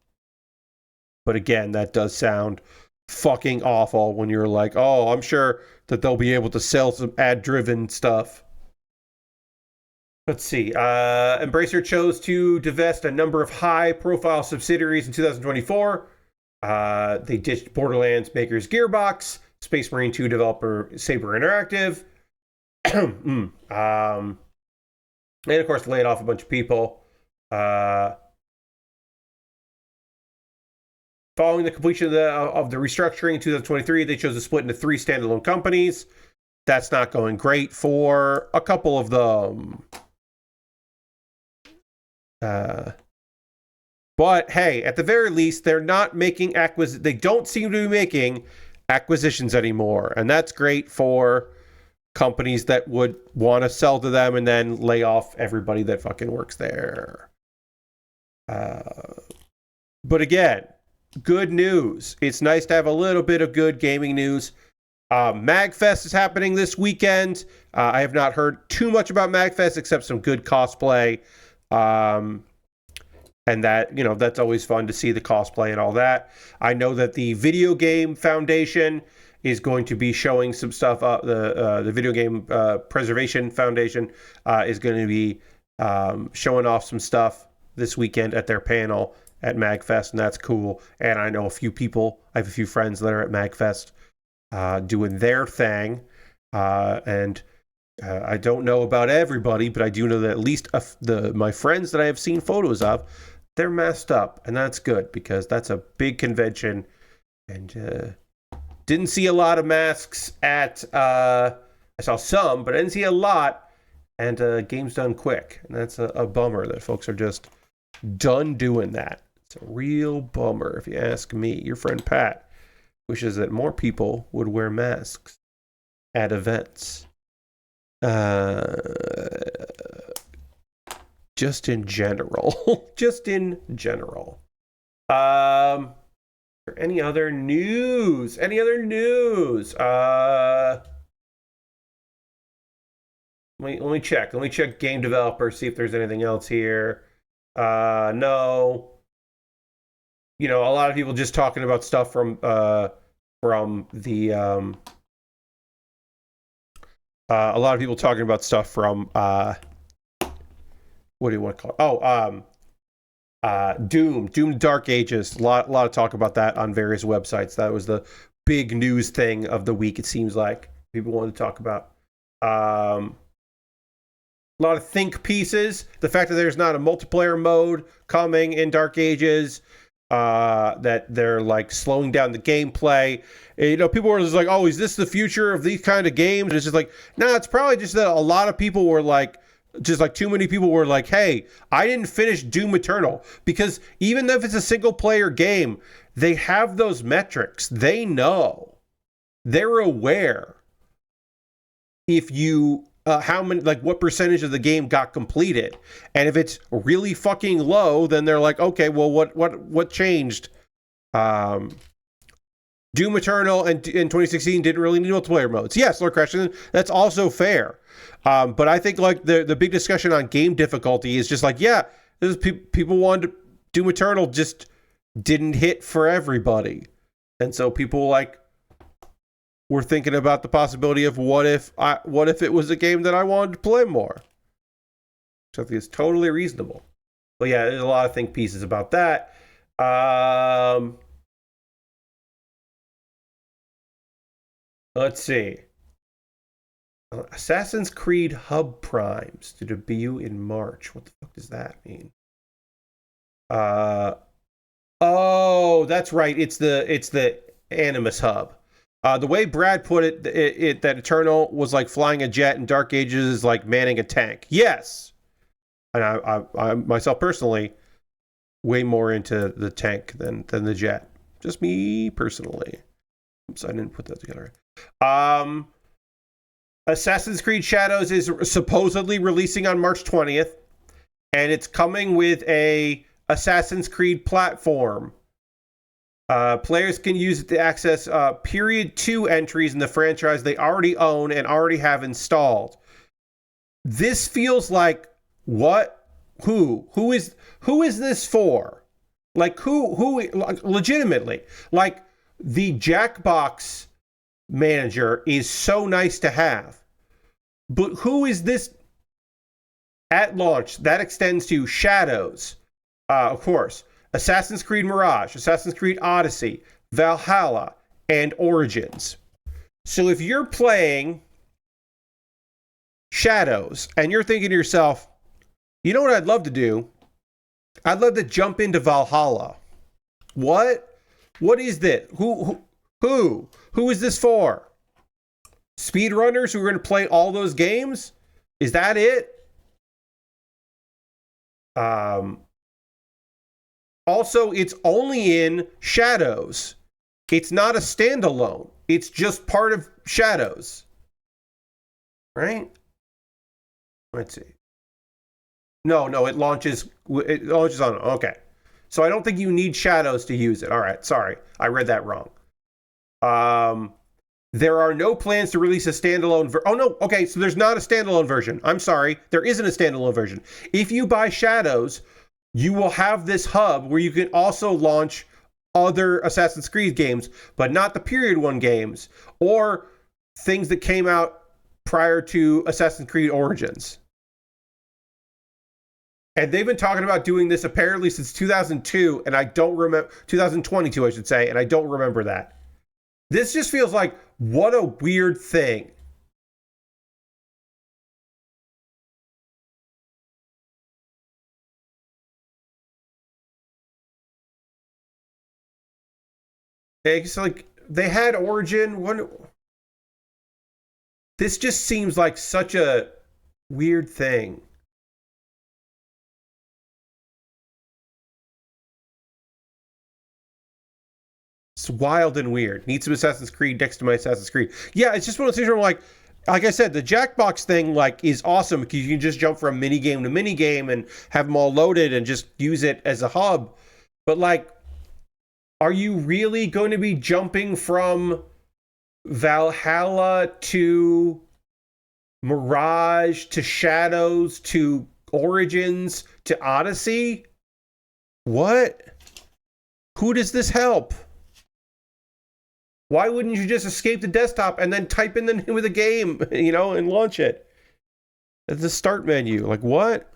But again, that does sound fucking awful when you're like, oh, I'm sure that they'll be able to sell some ad-driven stuff. Let's see. Embracer chose to divest a number of high-profile subsidiaries in 2024. They ditched Borderlands makers Gearbox, Space Marine 2 developer Saber Interactive, and of course laid off a bunch of people. Following the completion of the restructuring in 2023, they chose to split into 3 standalone companies. That's not going great for a couple of them. But hey, at the very least, they're not making they don't seem to be making acquisitions anymore, and that's great for companies that would want to sell to them and then lay off everybody that fucking works there. But again, good news. It's nice to have a little bit of good gaming news. MagFest is happening this weekend. I have not heard too much about MagFest except some good cosplay. And that, that's always fun to see the cosplay and all that. I know that the Video Game Foundation is going to be showing some stuff. The Video Game Preservation Foundation is going to be showing off some stuff this weekend at their panel at MagFest, and that's cool. And I know I have a few friends that are at MagFest doing their thing. And I don't know about everybody, but I do know that at least my friends that I have seen photos of, they're messed up. And that's good because that's a big convention. And Didn't see a lot of masks at, I saw some, but I didn't see a lot, and game's done quick. And that's a bummer that folks are just done doing that. It's a real bummer, if you ask me. Your friend Pat wishes that more people would wear masks at events. Just in general. Just in general. Any other news? Let me check. Let me check game developer, see if there's anything else here. No. You know, a lot of people just talking about stuff from the a lot of people talking about stuff from what do you want to call it? Doom Dark Ages. A lot of talk about that on various websites. That was the big news thing of the week, it seems like. People wanted to talk about. A lot of think pieces. The fact that there's not a multiplayer mode coming in Dark Ages. That they're like slowing down the gameplay. You know, people were just like, oh, is this the future of these kind of games? And it's just like, no, it's probably just that a lot of people were like, just like too many people were like, hey, I didn't finish Doom Eternal. Because even if it's a single player game, they have those metrics. They know. They're aware. If you, how many, like what percentage of the game got completed. And if it's really fucking low, then they're like, okay, well, what changed? Doom Eternal in 2016 didn't really need multiplayer modes. Yes, Lord Christian, that's also fair. But I think like the big discussion on game difficulty is just like, yeah, people wanted Doom Eternal just didn't hit for everybody. And so people like were thinking about the possibility of what if it was a game that I wanted to play more. So I think it's totally reasonable. But yeah, there's a lot of think pieces about that. Let's see. Assassin's Creed Hub Primes to debut in March. What the fuck does that mean? Oh, that's right. It's the Animus Hub. The way Brad put it, that Eternal was like flying a jet and Dark Ages is like manning a tank. Yes. And I myself personally way more into the tank than the jet. Just me personally. Oops, I didn't put that together. Assassin's Creed Shadows is supposedly releasing on March 20th, and it's coming with a Assassin's Creed platform. Players can use it to access Period 2 entries in the franchise they already own and already have installed. This feels like what? Who is this for? Like who legitimately? Like the Jackbox manager is so nice to have, but who is this at launch? That extends to Shadows, of course, Assassin's Creed Mirage, Assassin's Creed Odyssey, Valhalla, and Origins. So if you're playing Shadows and you're thinking to yourself, you know what I'd love to do? I'd love to jump into Valhalla. What is this? Who is this for? Speedrunners who are going to play all those games? Is that it? Also, it's only in Shadows. It's not a standalone. It's just part of Shadows. Right? Let's see. No, it launches on. Okay. So I don't think you need Shadows to use it. All right, sorry. I read that wrong. There are no plans to release a standalone oh no, okay, so there's not a standalone version. I'm sorry. There isn't a standalone version. If you buy Shadows, you will have this hub where you can also launch other Assassin's Creed games, but not the Period 1 games or things that came out prior to Assassin's Creed Origins. And they've been talking about doing this apparently since 2002, and I don't remember 2022, I should say, and I don't remember that. This just feels like what a weird thing. It's like they had Origin. This just seems like such a weird thing. It's wild and weird. Need some Assassin's Creed next to my Assassin's Creed. Yeah, it's just one of those things where I'm like I said, the Jackbox thing like is awesome because you can just jump from minigame to minigame and have them all loaded and just use it as a hub. But like, are you really going to be jumping from Valhalla to Mirage to Shadows to Origins to Odyssey? What? Who does this help? Why wouldn't you just escape the desktop and then type in the name of the game, and launch it? At the start menu. Like, what?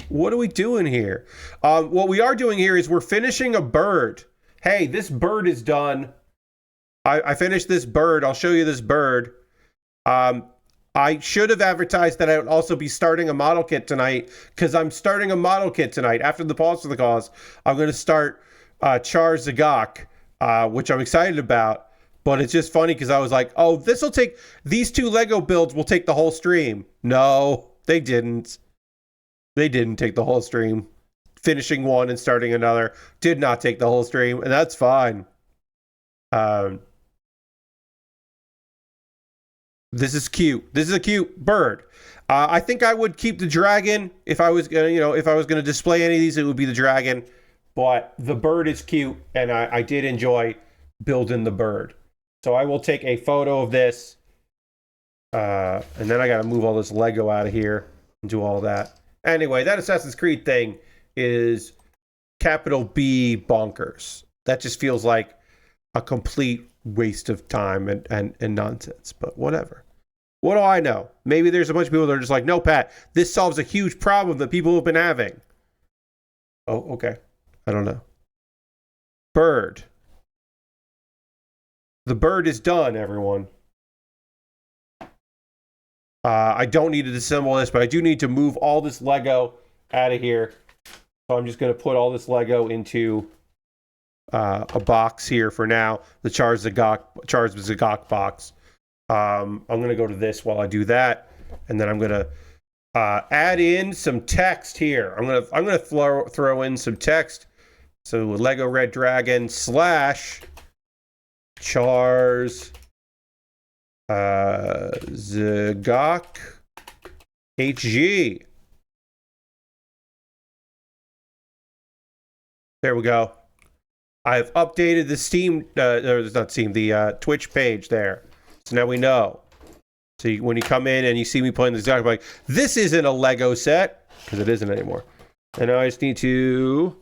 What are we doing here? What we are doing here is we're finishing a bird. Hey, this bird is done. I finished this bird. I'll show you this bird. I should have advertised that I would also be starting a model kit tonight, because I'm starting a model kit tonight. After the pause for the cause, I'm going to start Char Zagok, which I'm excited about. But it's just funny because I was like, oh, these 2 Lego builds will take the whole stream. No, they didn't. They didn't take the whole stream. Finishing one and starting another did not take the whole stream, and that's fine. This is cute. This is a cute bird. I think I would keep the dragon if I was gonna display any of these. It would be the dragon, but the bird is cute, and I did enjoy building the bird. So I will take a photo of this, and then I got to move all this Lego out of here and do all that. Anyway, that Assassin's Creed thing is capital B bonkers. That just feels like a complete waste of time and nonsense, but whatever. What do I know? Maybe there's a bunch of people that are just like, no, Pat, this solves a huge problem that people have been having. Oh, okay. I don't know. Bird. The bird is done, everyone. I don't need to disassemble this, but I do need to move all this Lego out of here. So I'm just going to put all this Lego into a box here for now. The Char's Zagok box. I'm going to go to this while I do that, and then I'm going to add in some text here. I'm going to throw in some text. So Lego Red Dragon / Char's Zagok HG. There we go. I've updated the Steam, the Twitch page there. So now we know. So when you come in and you see me playing this, I'm like, this isn't a Lego set, because it isn't anymore. And now I just need to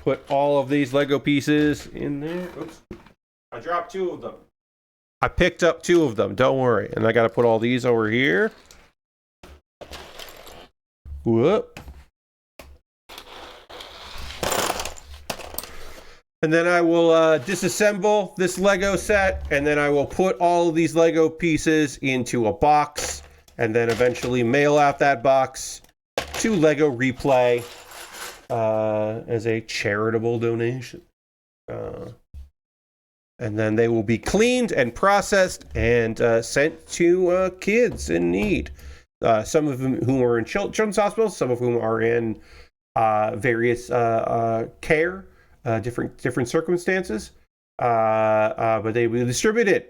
put all of these Lego pieces in there. Oops. I dropped 2 of them. I picked up 2 of them, don't worry. And I got to put all these over here. Whoop. And then I will disassemble this Lego set, and then I will put all of these Lego pieces into a box, and then eventually mail out that box to Lego Replay as a charitable donation. And then they will be cleaned and processed and sent to kids in need. Some of them who are in children's hospitals, some of whom are in various care. Different circumstances, but they will be distributed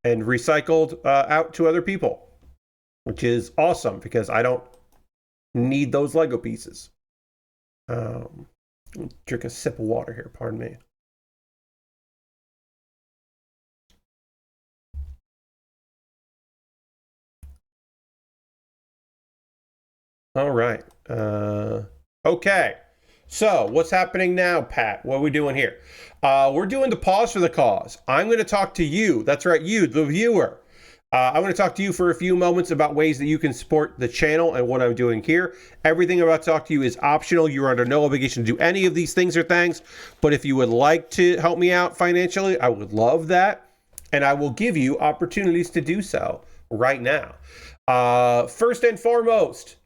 and recycled out to other people, which is awesome because I don't need those Lego pieces. Drink a sip of water here, pardon me. All right. Okay. So, what's happening now, Pat? What are we doing here? We're doing the pause for the cause. I'm going to talk to you. That's right, you, the viewer. I'm going to talk to you for a few moments about ways that you can support the channel and what I'm doing here. Everything I'm about to talk to you is optional. You're under no obligation to do any of these things or things. But if you would like to help me out financially, I would love that. And I will give you opportunities to do so right now. First and foremost,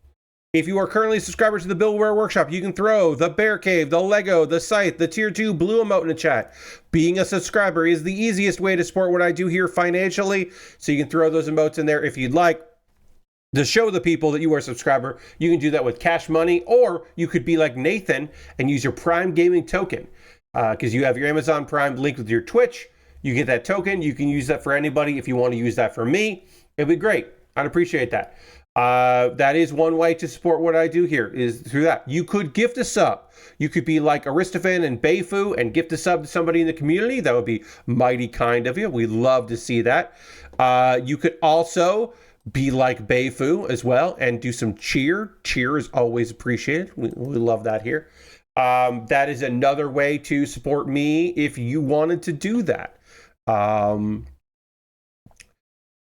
If you are currently a subscriber to the Build Bear Workshop, you can throw the Bear Cave, the Lego, the Scythe, the Tier 2 blue emote in the chat. Being a subscriber is the easiest way to support what I do here financially, so you can throw those emotes in there if you'd like. To show the people that you are a subscriber, you can do that with cash money, or you could be like Nathan and use your Prime Gaming token. Because you have your Amazon Prime linked with your Twitch, you get that token, you can use that for anybody. If you want to use that for me, it'd be great. I'd appreciate that. That is one way to support what I do here, is through that. You could gift a sub. You could be like Aristophan and Beifu and gift a sub to somebody in the community. That would be mighty kind of you. We love to see that. You could also be like Beifu as well and do some cheer. Cheer is always appreciated. We love that here. That is another way to support me if you wanted to do that.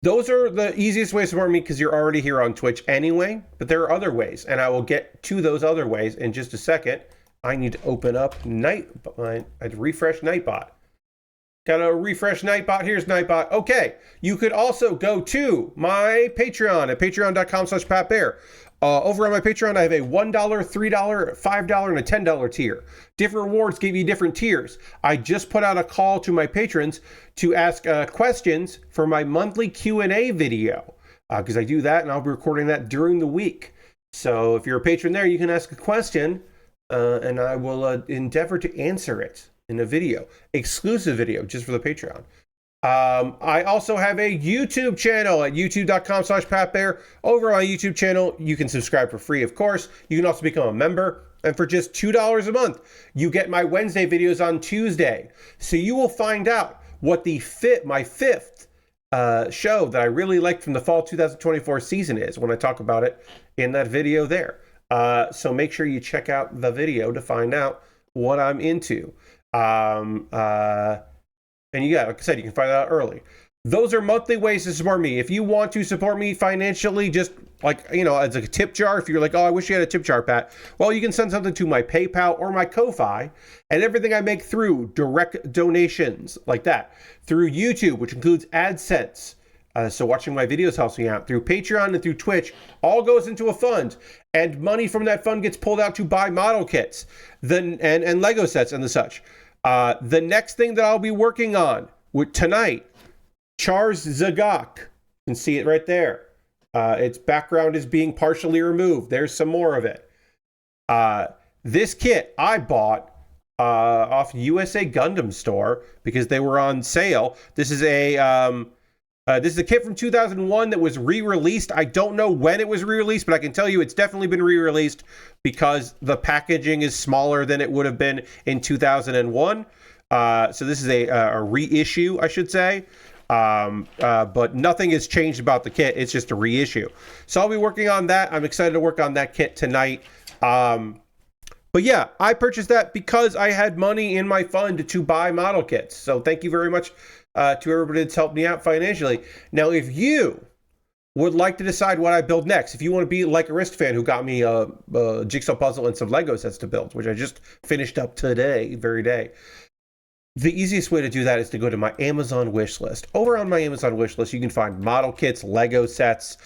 Those are the easiest ways to support me because you're already here on Twitch anyway, but there are other ways, and I will get to those other ways in just a second. I need to open up I had to refresh Nightbot. Gotta refresh Nightbot. Here's Nightbot. Okay, you could also go to my Patreon at patreon.com/PatBear. Over on my Patreon, I have a $1, $3, $5, and a $10 tier. Different rewards give you different tiers. I just put out a call to my patrons to ask questions for my monthly Q&A video, because I do that, and I'll be recording that during the week. So if you're a patron there, you can ask a question, and I will endeavor to answer it in a video, exclusive video, just for the Patreon. I also have a YouTube channel at youtube.com/PatBear. Over on my YouTube channel, you can subscribe for free, of course. You can also become a member. And for just $2 a month, you get my Wednesday videos on Tuesday. So you will find out what my fifth show that I really liked from the fall 2024 season is when I talk about it in that video there. So make sure you check out the video to find out what I'm into. And like I said, you can find out early. Those are monthly ways to support me. If you want to support me financially, just like, as a tip jar, if you're like, oh, I wish you had a tip jar, Pat. Well, you can send something to my PayPal or my Ko-Fi, and everything I make through direct donations like that. Through YouTube, which includes AdSense. So watching my videos helps me out. Through Patreon and through Twitch, all goes into a fund. And money from that fund gets pulled out to buy model kits and Lego sets and the such. The next thing that I'll be working on tonight, Char's Zagok. You can see it right there. Its background is being partially removed. There's some more of it. This kit I bought off USA Gundam store because they were on sale. This is a kit from 2001 that was re-released. I don't know when it was re-released, but I can tell you it's definitely been re-released because the packaging is smaller than it would have been in 2001. So this is a reissue, I should say. But nothing has changed about the kit. It's just a reissue. So I'll be working on that. I'm excited to work on that kit tonight. But yeah, I purchased that because I had money in my fund to buy model kits. So thank you very much to everybody that's helped me out financially. Now, if you would like to decide what I build next, if you want to be like Aristophan, who got me a jigsaw puzzle and some Lego sets to build, which I just finished up today, very day. The easiest way to do that is to go to my Amazon wish list. Over on my Amazon wish list, you can find model kits, Lego sets,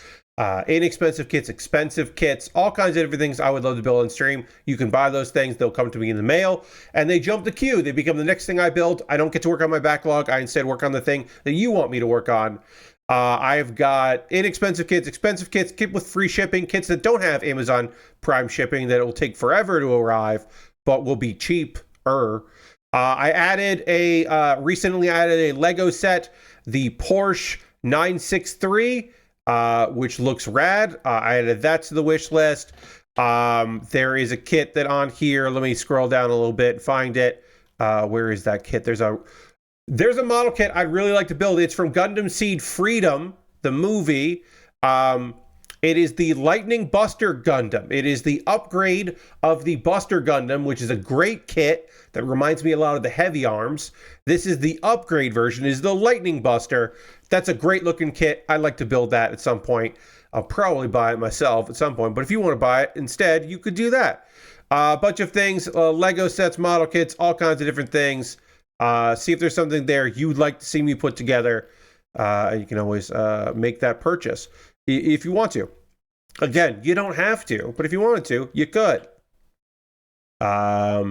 inexpensive kits, expensive kits, all kinds of different things I would love to build on stream. You can buy those things. They'll come to me in the mail, and they jump the queue. They become the next thing I build. I don't get to work on my backlog. I instead work on the thing that you want me to work on. I've got inexpensive kits, expensive kits, kit with free shipping, kits that don't have Amazon Prime shipping that it will take forever to arrive, but will be cheaper. I recently added a Lego set, the Porsche 963, which looks rad. I added that to the wish list. There is a kit that on here. Let me scroll down a little bit and find it. Where is that kit? There's a model kit I'd really like to build. It's from Gundam Seed Freedom, the movie. It is the Lightning Buster Gundam. It is the upgrade of the Buster Gundam, which is a great kit that reminds me a lot of the Heavy Arms. This is the upgrade version, is the Lightning Buster. That's a great looking kit. I'd like to build that at some point. I'll probably buy it myself at some point, but if you want to buy it instead, you could do that. A bunch of things, Lego sets, model kits, all kinds of different things. See if there's something there you'd like to see me put together. You can always make that purchase if you want to. Again, you don't have to, but if you wanted to, you could. Let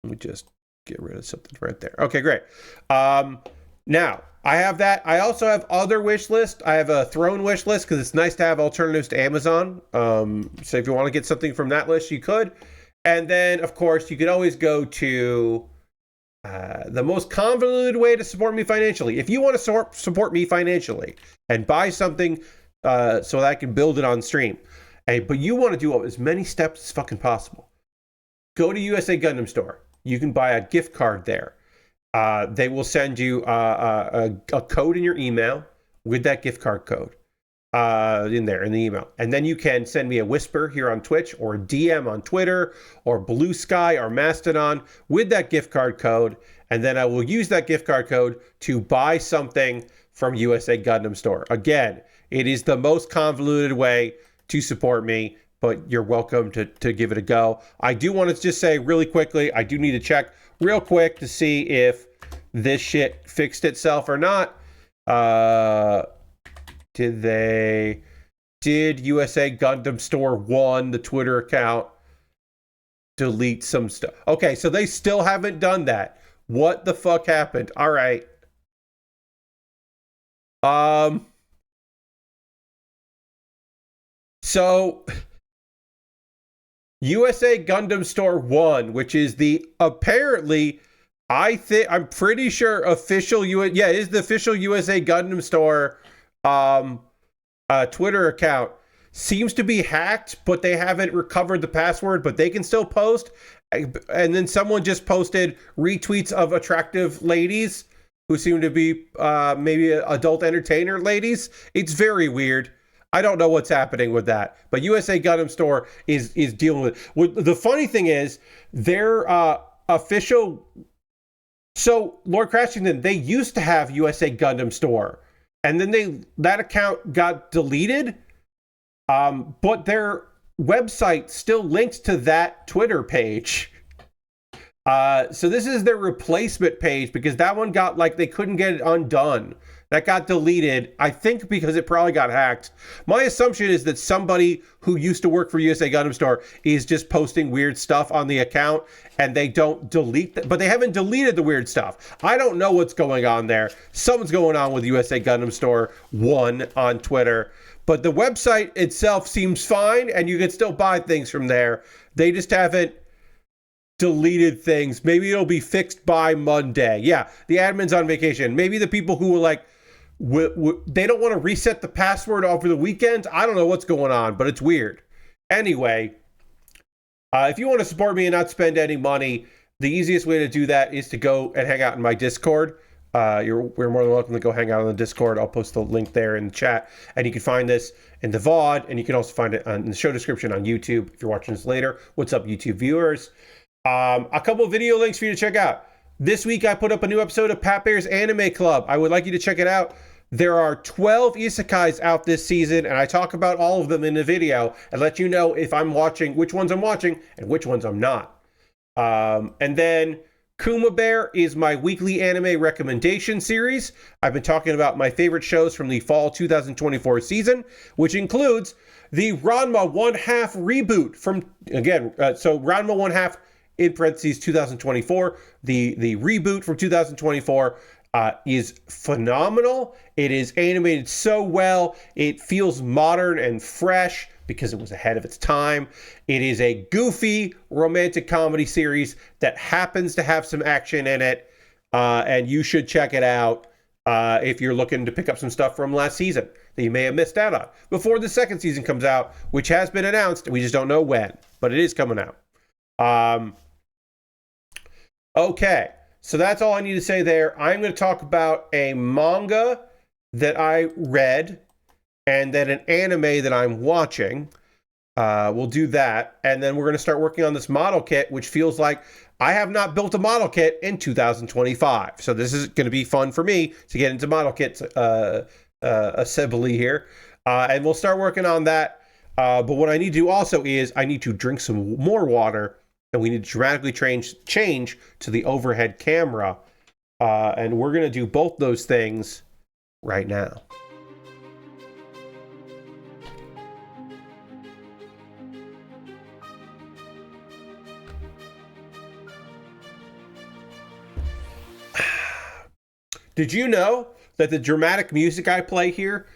me just get rid of something right there. Okay, great. Now, I have that. I also have other wish lists. I have a Throne wish list because it's nice to have alternatives to Amazon. So if you want to get something from that list, you could. And then, of course, you could always go to the most convoluted way to support me financially. If you want to support me financially and buy something so that I can build it on stream, but you want to do as many steps as fucking possible, go to USA Gundam Store. You can buy a gift card there. They will send you a code in your email with that gift card code in the email. And then you can send me a whisper here on Twitch or a DM on Twitter or Blue Sky or Mastodon with that gift card code. And then I will use that gift card code to buy something from USA Gundam Store. Again, it is the most convoluted way to support me, but you're welcome to give it a go. I do want to just say really quickly, I do need to check real quick to see if this shit fixed itself or not. Did USA Gundam Store 1, the Twitter account, delete some stuff? Okay, so they still haven't done that. What the fuck happened? All right. So USA Gundam Store 1, which is the apparently, I'm pretty sure official it is the official USA Gundam Store Twitter account, seems to be hacked, but they haven't recovered the password, but they can still post. And then someone just posted retweets of attractive ladies who seem to be maybe adult entertainer ladies. It's very weird. I don't know what's happening with that, but USA Gundam Store is dealing with. The funny thing is, their official. So Lord Crashington, they used to have USA Gundam Store, and then that account got deleted. But their website still links to that Twitter page. So this is their replacement page because that one got they couldn't get it undone. That got deleted, I think because it probably got hacked. My assumption is that somebody who used to work for USA Gundam Store is just posting weird stuff on the account and they don't delete but they haven't deleted the weird stuff. I don't know what's going on there. Something's going on with USA Gundam Store 1 on Twitter. But the website itself seems fine and you can still buy things from there. They just haven't deleted things. Maybe it'll be fixed by Monday. Yeah, the admin's on vacation. Maybe the people who were they don't want to reset the password over the weekend. I don't know what's going on, but it's weird. Anyway, if you want to support me and not spend any money, the easiest way to do that is to go and hang out in my Discord. We're more than welcome to go hang out on the Discord. I'll post the link there in the chat. And you can find this in the VOD, and you can also find it in the show description on YouTube if you're watching this later. What's up, YouTube viewers? A couple of video links for you to check out. This week, I put up a new episode of Pat Bear's Anime Club. I would like you to check it out. There are 12 isekais out this season, and I talk about all of them in the video and let you know if I'm watching, which ones I'm watching, and which ones I'm not. And then Kuma Baer is my weekly anime recommendation series. I've been talking about my favorite shows from the fall 2024 season, which includes the Ranma 1/2 reboot from, so Ranma 1/2 in parentheses 2024. The reboot from 2024 is phenomenal. It is animated so well. It feels modern and fresh because it was ahead of its time. It is a goofy romantic comedy series that happens to have some action in it, and you should check it out if you're looking to pick up some stuff from last season that you may have missed out on before the second season comes out, which has been announced. We just don't know when, but it is coming out. Okay, so that's all I need to say there. I'm going to talk about a manga that I read and then an anime that I'm watching. We'll do that. And then we're going to start working on this model kit, which feels like I have not built a model kit in 2025. So this is going to be fun for me to get into model kits assembly here. And we'll start working on that. But what I need to do also is I need to drink some more water, and we need to dramatically change to the overhead camera. And we're going to do both those things right now. Did you know that the dramatic music I play here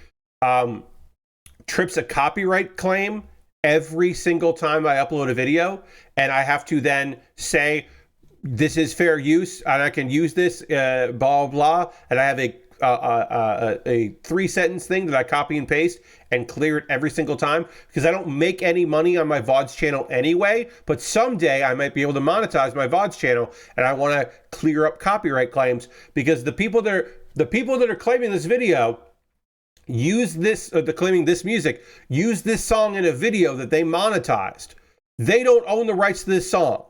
trips a copyright claim every single time I upload a video, and I have to then say this is fair use and I can use this blah blah, and I have a 3-sentence thing that I copy and paste and clear it every single time, because I don't make any money on my VODs channel anyway, but someday I might be able to monetize my VODs channel, and I want to clear up copyright claims, because the people that are claiming this video use this, claiming this music, use this song in a video that they monetized. They don't own the rights to this song.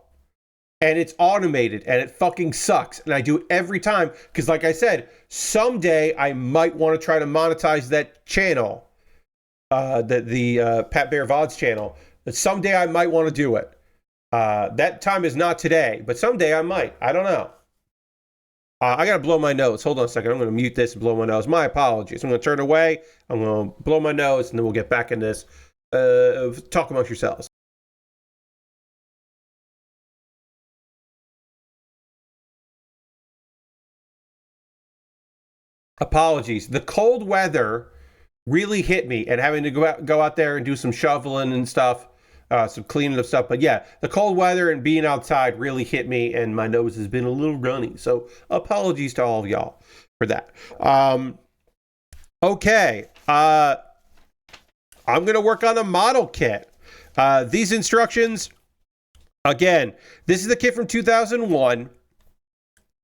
And it's automated, and it fucking sucks. And I do it every time, because like I said, someday I might want to try to monetize that channel, the Pat Baer VODs channel. But someday I might want to do it. That time is not today, but someday I might. I don't know. I got to blow my nose. Hold on a second. I'm going to mute this and blow my nose. My apologies. I'm going to turn away. I'm going to blow my nose, and then we'll get back in this. Talk amongst yourselves. Apologies. The cold weather really hit me, and having to go out there and do some shoveling and stuff, some cleaning of stuff. But yeah, the cold weather and being outside really hit me, and my nose has been a little runny. So apologies to all of y'all for that. Okay. I'm going to work on a model kit. These instructions, again, this is the kit from 2001.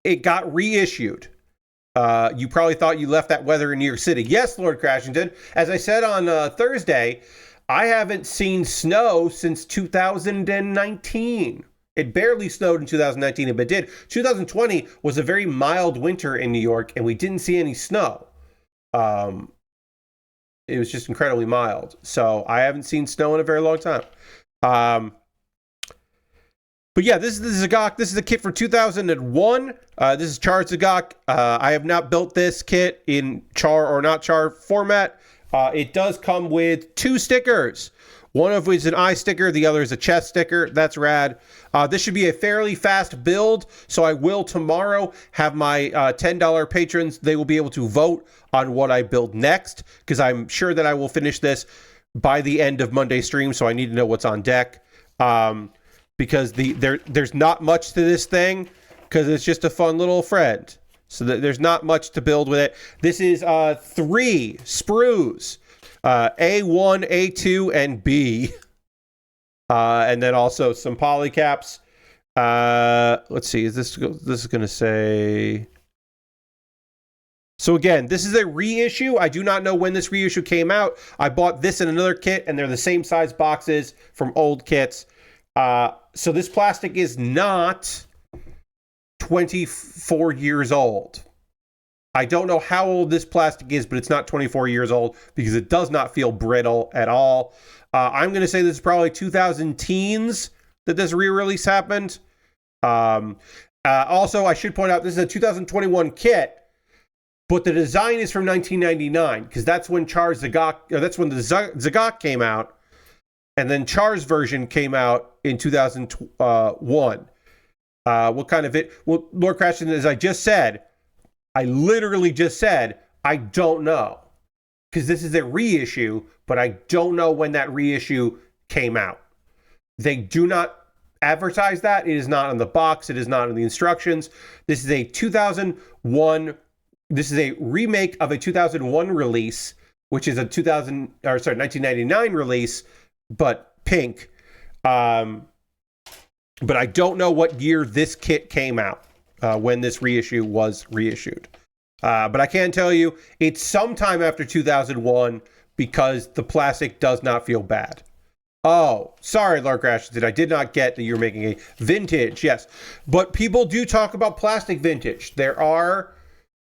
It got reissued. You probably thought you left that weather in New York City. Yes, Lord Crashington. As I said on Thursday, I haven't seen snow since 2019. It barely snowed in 2019, but it did. 2020 was a very mild winter in New York, and we didn't see any snow. It was just incredibly mild. So I haven't seen snow in a very long time. But yeah, this is the Zagok. This is the kit from 2001. This is Char Zagok. I have not built this kit in Char or not Char format. It does come with 2 stickers. One of which is an eye sticker. The other is a chest sticker. That's rad. This should be a fairly fast build. So I will tomorrow have my $10 patrons. They will be able to vote on what I build next, because I'm sure that I will finish this by the end of Monday's stream. So I need to know what's on deck. Because there's not much to this thing, because it's just a fun little friend. So there's not much to build with it. This is 3 sprues, A1, A2, and B. And then also some polycaps. Let's see, this is going to say... So again, this is a reissue. I do not know when this reissue came out. I bought this in another kit, and they're the same size boxes from old kits. So this plastic is not 24 years old. I don't know how old this plastic is, but it's not 24 years old, because it does not feel brittle at all. I'm going to say this is probably 2000 teens that this re-release happened. Also, I should point out this is a 2021 kit, but the design is from 1999, because that's when that's when the Zagok came out. And then Char's version came out in 2001. What kind of it? Well, Lord Crashington, as I just said, I literally just said, I don't know. Because this is a reissue, but I don't know when that reissue came out. They do not advertise that. It is not on the box. It is not in the instructions. This is a 2001. This is a remake of a 2001 release, which is a 1999 release, but pink. But I don't know what year this kit came out, when this reissue was reissued. But I can tell you it's sometime after 2001, because the plastic does not feel bad. Oh, sorry, Lord Crashington, I did not get that you're making a vintage. Yes, but people do talk about plastic vintage. There are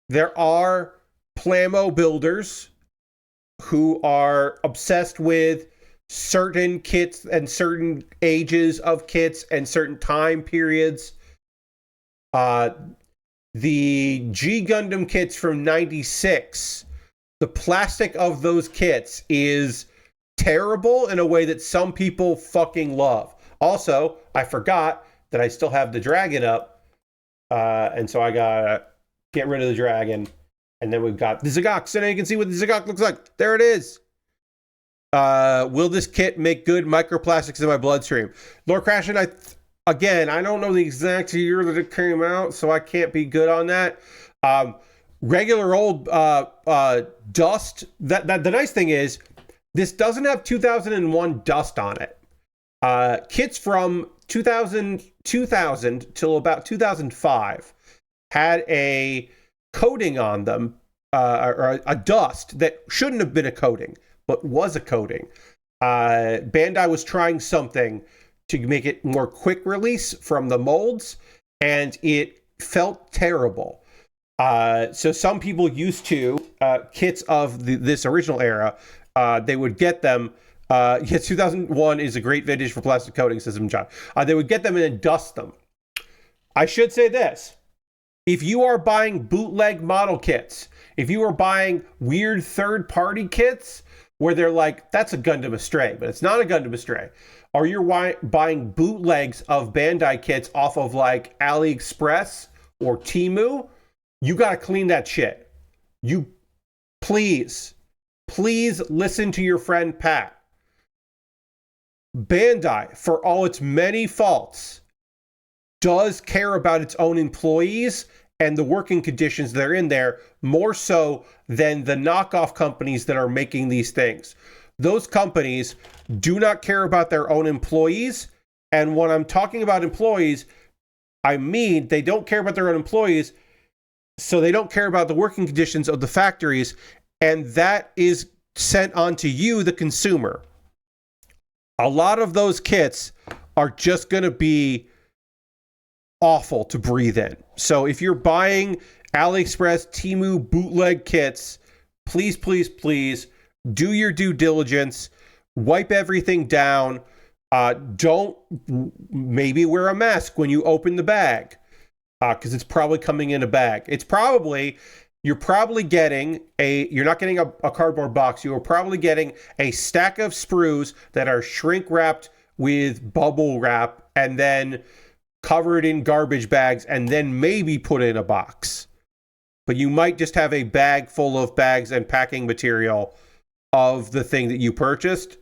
Plamo builders who are obsessed with certain kits and certain ages of kits and certain time periods. The G Gundam kits from 96, the plastic of those kits is terrible in a way that some people fucking love. Also, I forgot that I still have the dragon up, and so I got get rid of the dragon. And then we've got the Zagok. So now you can see what the Zagok looks like. There it is. Will this kit make good microplastics in my bloodstream? Lord Crashin, again, I don't know the exact year that it came out, so I can't be good on that. Regular old dust. The nice thing is, this doesn't have 2001 dust on it. Kits from 2000 till about 2005 had a coating on them, or a dust that shouldn't have been a coating, but was a coating. Bandai was trying something to make it more quick release from the molds, and it felt terrible. So some people used to, kits of this original era, they would get them. 2001 is a great vintage for plastic coating system, John. They would get them and then dust them. I should say this. If you are buying bootleg model kits, if you are buying weird third-party kits where they're like, that's a Gundam Astray, but it's not a Gundam Astray, or you're buying bootlegs of Bandai kits off of like AliExpress or Temu, you got to clean that shit. You please listen to your friend Pat. Bandai, for all its many faults, does care about its own employees and the working conditions that are in there more so than the knockoff companies that are making these things. Those companies do not care about their own employees. And when I'm talking about employees, I mean they don't care about their own employees, so they don't care about the working conditions of the factories, and that is sent on to you, the consumer. A lot of those kits are just going to be awful to breathe in. So if you're buying AliExpress, Temu bootleg kits, please do your due diligence. Wipe everything down. Don't maybe wear a mask when you open the bag, because it's probably coming in a bag. You're probably getting you're not getting a cardboard box. You are probably getting a stack of sprues that are shrink wrapped with bubble wrap and then covered in garbage bags and then maybe put in a box. But you might just have a bag full of bags and packing material of the thing that you purchased.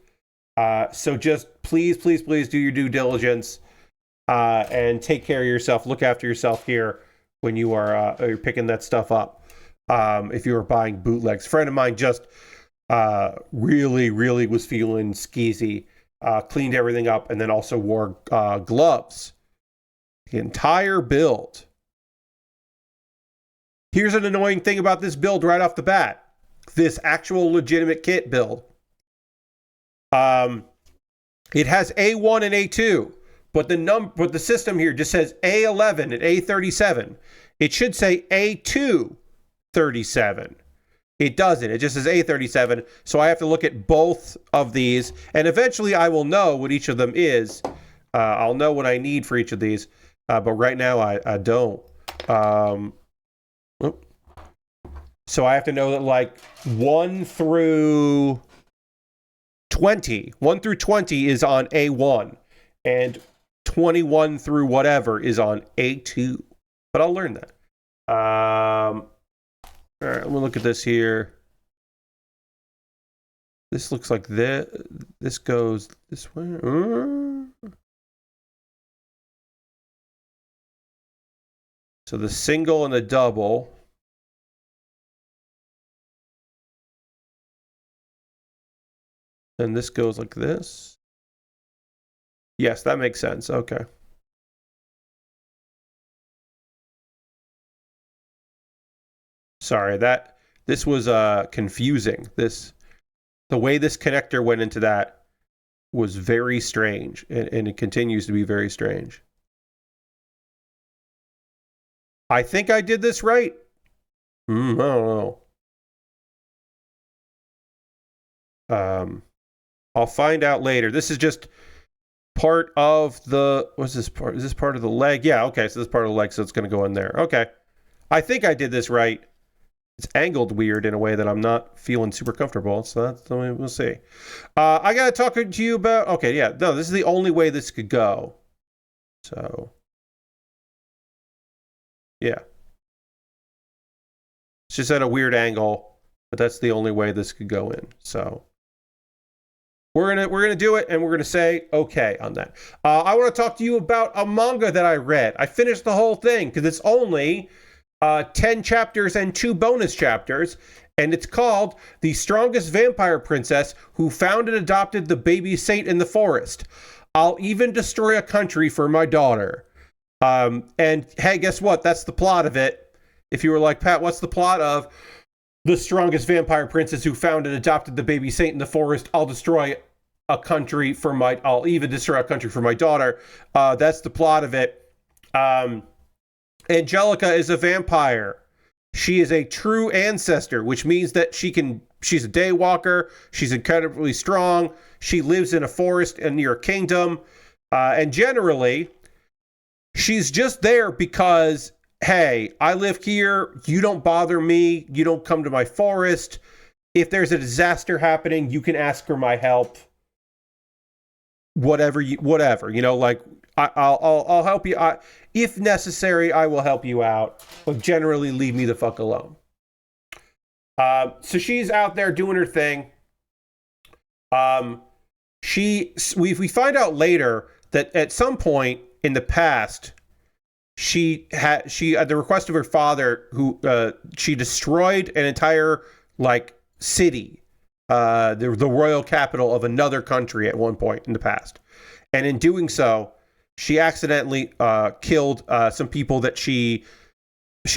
So just please do your due diligence and take care of yourself. Look after yourself here when you are you're picking that stuff up. If you were buying bootlegs. A friend of mine just really was feeling skeezy. Cleaned everything up and then also wore gloves. The entire build. Here's an annoying thing about this build right off the bat. This actual legitimate kit build. It has A1 and A2, but the system here just says A11 and A37. It should say A2 37. It doesn't. It just says A37. So I have to look at both of these, and eventually I will know what each of them is. I'll know what I need for each of these, but right now I don't. So I have to know that like 1 through 20 is on A1, and 21 through whatever is on A2. But I'll learn that. All right, let me look at this here. This looks like this. This goes this way. So the single and the double. And this goes like this. Yes, that makes sense. Okay. Sorry, this was confusing. The way this connector went into that was very strange, and it continues to be very strange. I think I did this right. I don't know. I'll find out later. This is just part of the... What's this part? Is this part of the leg? Yeah, okay, so this is part of the leg, so it's going to go in there. Okay. I think I did this right. It's angled weird in a way that I'm not feeling super comfortable, so we'll see. I got to talk to you about... Okay, yeah, no, this is the only way this could go. So... Yeah. It's just at a weird angle, but that's the only way this could go in. So we're gonna do it, and we're gonna say okay on that. I want to talk to you about a manga that I read. I finished the whole thing because it's only 10 chapters and 2 bonus chapters, and it's called The Strongest Vampire Princess Who Found and Adopted the Baby Saint in the Forest. I'll even destroy a country for my daughter. And hey, guess what? That's the plot of it. If you were like, Pat, what's the plot of The Strongest Vampire Princess Who Found and Adopted the Baby Saint in the Forest? I'll even destroy a country for my daughter. That's the plot of it. Angelica is a vampire. She is a true ancestor, which means that she's a day walker. She's incredibly strong. She lives in a forest and near a kingdom. And generally, she's just there because, hey, I live here. You don't bother me. You don't come to my forest. If there's a disaster happening, you can ask for my help. Whatever, like I'll help you. If necessary, I will help you out, but generally leave me the fuck alone. So she's out there doing her thing. We find out later that at some point in the past, she at the request of her father, who she destroyed an entire city. The royal capital of another country at one point in the past. And in doing so, she accidentally killed some people that she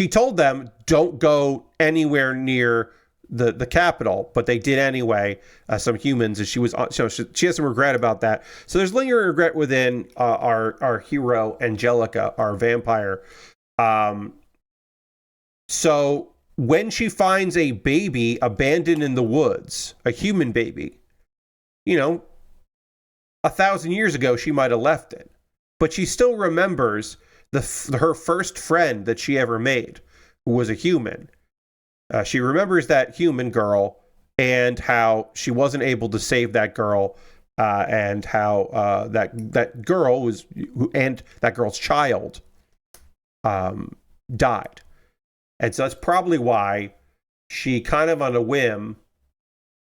told them don't go anywhere near the capital, but they did anyway, some humans, and she has some regret about that. So there's lingering regret within our hero, Angelica, our vampire. So when she finds a baby abandoned in the woods, a human baby, 1,000 years ago, she might have left it. But she still remembers her first friend that she ever made, who was a human. She remembers that human girl and how she wasn't able to save that girl, and how that girl and that girl's child died. And so that's probably why she kind of on a whim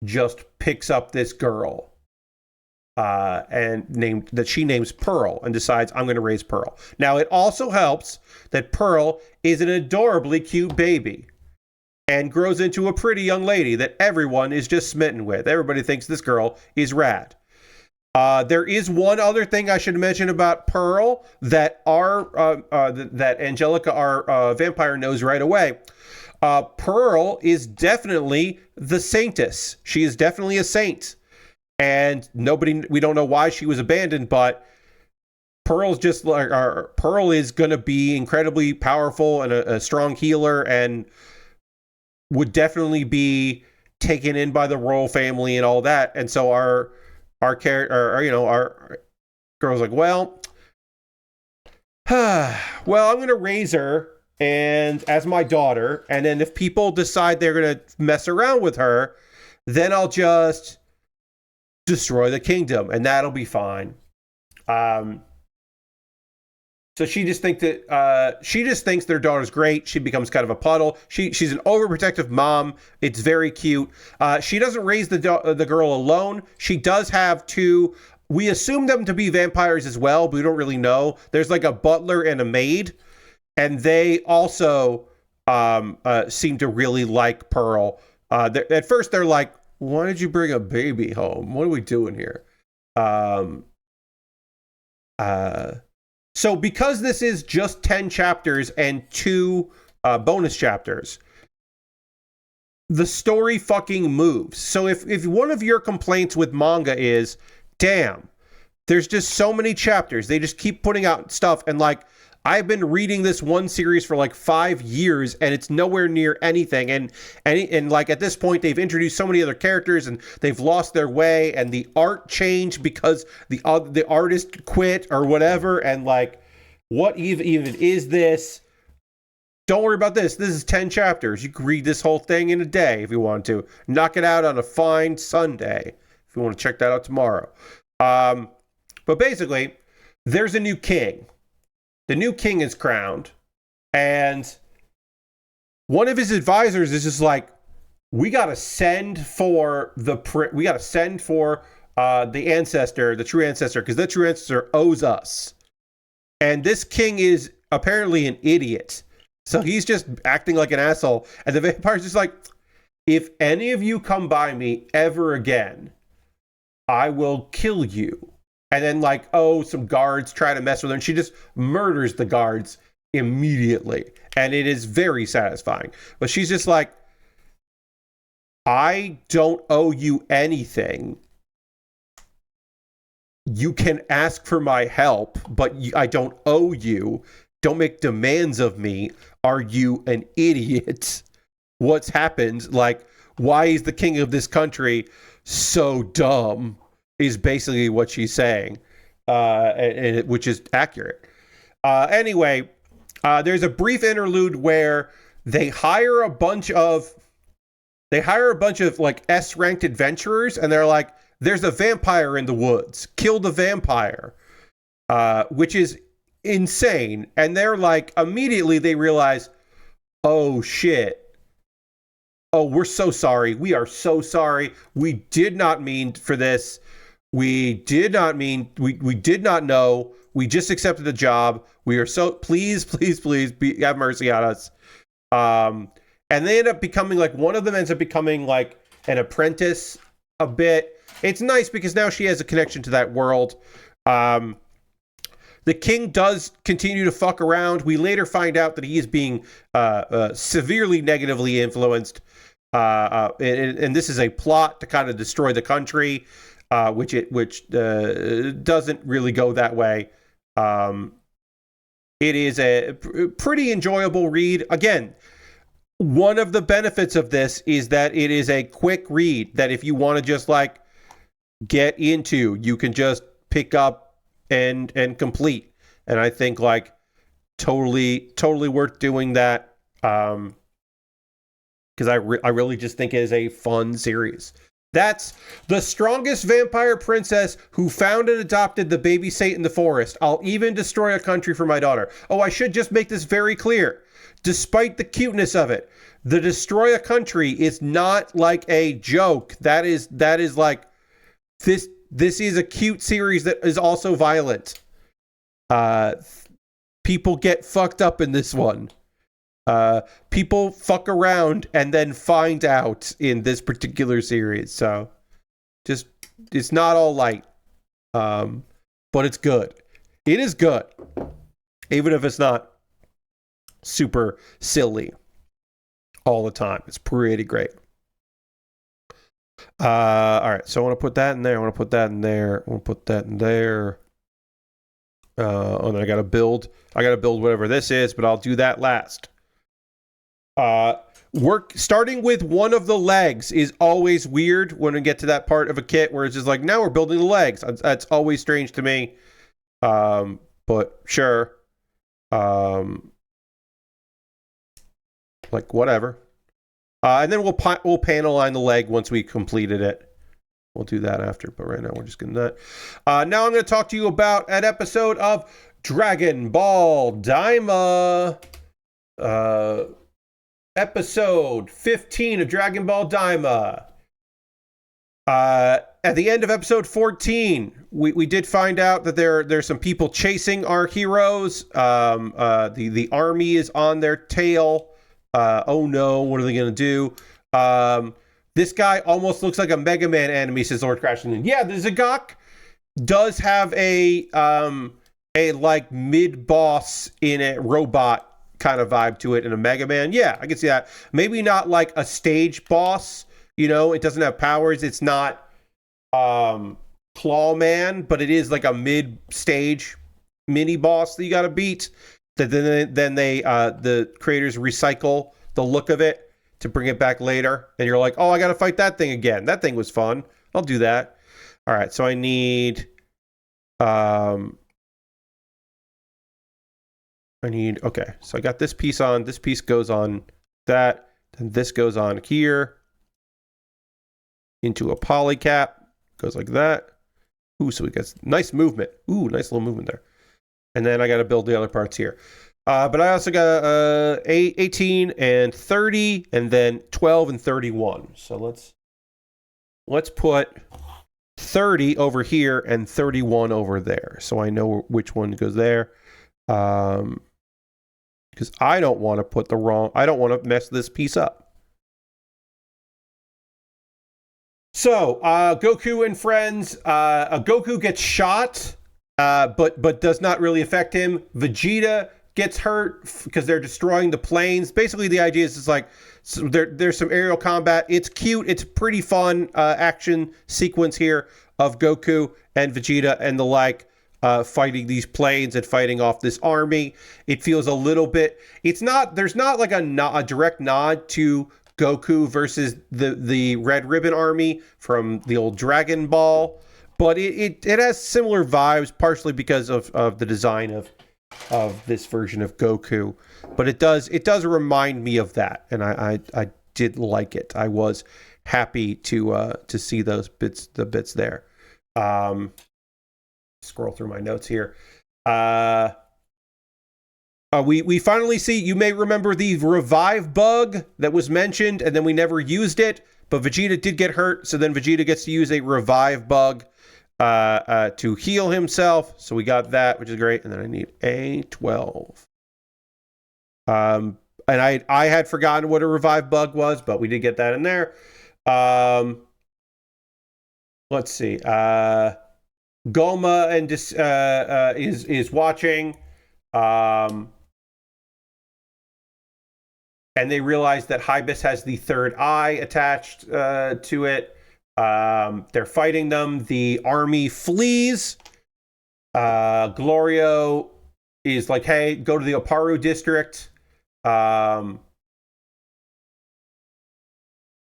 just picks up this girl and she names Pearl and decides, I'm going to raise Pearl. Now, it also helps that Pearl is an adorably cute baby and grows into a pretty young lady that everyone is just smitten with. Everybody thinks this girl is rad. There is one other thing I should mention about Pearl that that Angelica, our vampire, knows right away. Pearl is definitely the saintess. She is definitely a saint, and we don't know why she was abandoned, but Pearl is going to be incredibly powerful and a strong healer, and would definitely be taken in by the royal family and all that. And so our girl's like, well, I'm going to raise her and as my daughter, and then if people decide they're going to mess around with her, then I'll just destroy the kingdom, and that'll be fine. So she just thinks their daughter's great. She becomes kind of a puddle. She's an overprotective mom. It's very cute. She doesn't raise the girl alone. She does have two. We assume them to be vampires as well, but we don't really know. There's like a butler and a maid, and they also seem to really like Pearl. At first, they're like, "Why did you bring a baby home? What are we doing here?" So because this is just 10 chapters and 2 bonus chapters, the story fucking moves. So if one of your complaints with manga is, damn, there's just so many chapters, they just keep putting out stuff, and I've been reading this one series for 5 years and it's nowhere near anything, and at this point they've introduced so many other characters and they've lost their way, and the art changed because the artist quit or whatever, and what even is this? Don't worry about this. This is 10 chapters. You can read this whole thing in a day if you want to. Knock it out on a fine Sunday if you want to check that out tomorrow. But basically, there's a new king. The new king is crowned, and one of his advisors is just like, we gotta send for the ancestor, the true ancestor, because the true ancestor owes us. And this king is apparently an idiot, so he's just acting like an asshole. And the vampire's just like, if any of you come by me ever again, I will kill you. And then like, oh, some guards try to mess with her, and she just murders the guards immediately. And it is very satisfying. But she's just like, I don't owe you anything. You can ask for my help, but I don't owe you. Don't make demands of me. Are you an idiot? What's happened? Like, why is the king of this country so dumb? Is basically what she's saying, which is accurate. Anyway, there's a brief interlude where they hire a bunch of like S-ranked adventurers, and they're like, there's a vampire in the woods. Kill the vampire. Which is insane. And they're like, immediately they realize, oh shit. Oh, we're so sorry. We are so sorry. We did not mean for this. We did not know. We just accepted the job. We are so, please have mercy on us. And they end up becoming like, one of them ends up becoming like an apprentice a bit. It's nice because now she has a connection to that world. The king does continue to fuck around. We later find out that he is being severely negatively influenced. And this is a plot to kind of destroy the country, which doesn't really go that way. It is a pretty enjoyable read. Again, one of the benefits of this is that it is a quick read that if you want to just like get into, you can just pick up and complete. And I think like totally worth doing that. Because I really just think it is a fun series. That's The Strongest Vampire Princess Who Found and Adopted the Baby Saint in the Forest. I'll even destroy a country for my daughter. Oh, I should just make this very clear. Despite the cuteness of it, the destroy a country is not like a joke. That is like, this is a cute series that is also violent. People get fucked up in this one. People fuck around and then find out in this particular series. So just, it's not all light. But it's good. It is good. Even if it's not super silly all the time. It's pretty great. All right. So I want to put that in there. I want to put that in there. I want to put that in there. And then I got to build whatever this is, but I'll do that last. Starting with one of the legs is always weird when we get to that part of a kit where it's just like, now we're building the legs. That's always strange to me. But sure. Like whatever. And then we'll panel line the leg once we completed it. We'll do that after, but right now we're just getting that. Now I'm going to talk to you about an episode of Dragon Ball Daima. Episode 15 of Dragon Ball Daima. At the end of episode 14, we did find out that there's some people chasing our heroes. The army is on their tail. Oh no, what are they going to do? This guy almost looks like a Mega Man enemy, says Lord Crashing In. Yeah, the Zagok does have a like mid-boss in a robot kind of vibe to it in a Mega Man. Yeah, I can see that. Maybe not like a stage boss, you know, it doesn't have powers. It's not Claw Man, but it is like a mid-stage mini boss that you got to beat. Then they the creators recycle the look of it to bring it back later, and you're like, oh, I got to fight that thing again. That thing was fun. I'll do that. All right, so I need okay, so I got this piece on. This piece goes on that, then this goes on here into a poly cap. Goes like that. Ooh, so we got nice movement. Ooh, nice little movement there. And then I got to build the other parts here. But I also got 18 and 30, and then 12 and 31. So let's put 30 over here and 31 over there, so I know which one goes there. Because I don't want to put I don't want to mess this piece up. So Goku and friends. Goku gets shot, but does not really affect him. Vegeta gets hurt because they're destroying the planes. Basically, the idea is it's like there's some aerial combat. It's cute. It's pretty fun action sequence here of Goku and Vegeta and the like fighting these planes and fighting off this army. It feels a little bit. There's not like a direct nod to Goku versus the Red Ribbon Army from the old Dragon Ball, but it has similar vibes, partially because of the design of this version of Goku, but it does remind me of that, and I did like it. I was happy to see the bits there. Scroll through my notes here. We finally see, you may remember the revive bug that was mentioned, and then we never used it, but Vegeta did get hurt, so then Vegeta gets to use a revive bug to heal himself. So we got that, which is great. And then I need a 12. And I had forgotten what a revive bug was, but we did get that in there. Let's see. Goma and is watching. And they realize that Hybis has the third eye attached to it. They're fighting them. The army flees. Glorio is like, hey, go to the Oparu district. And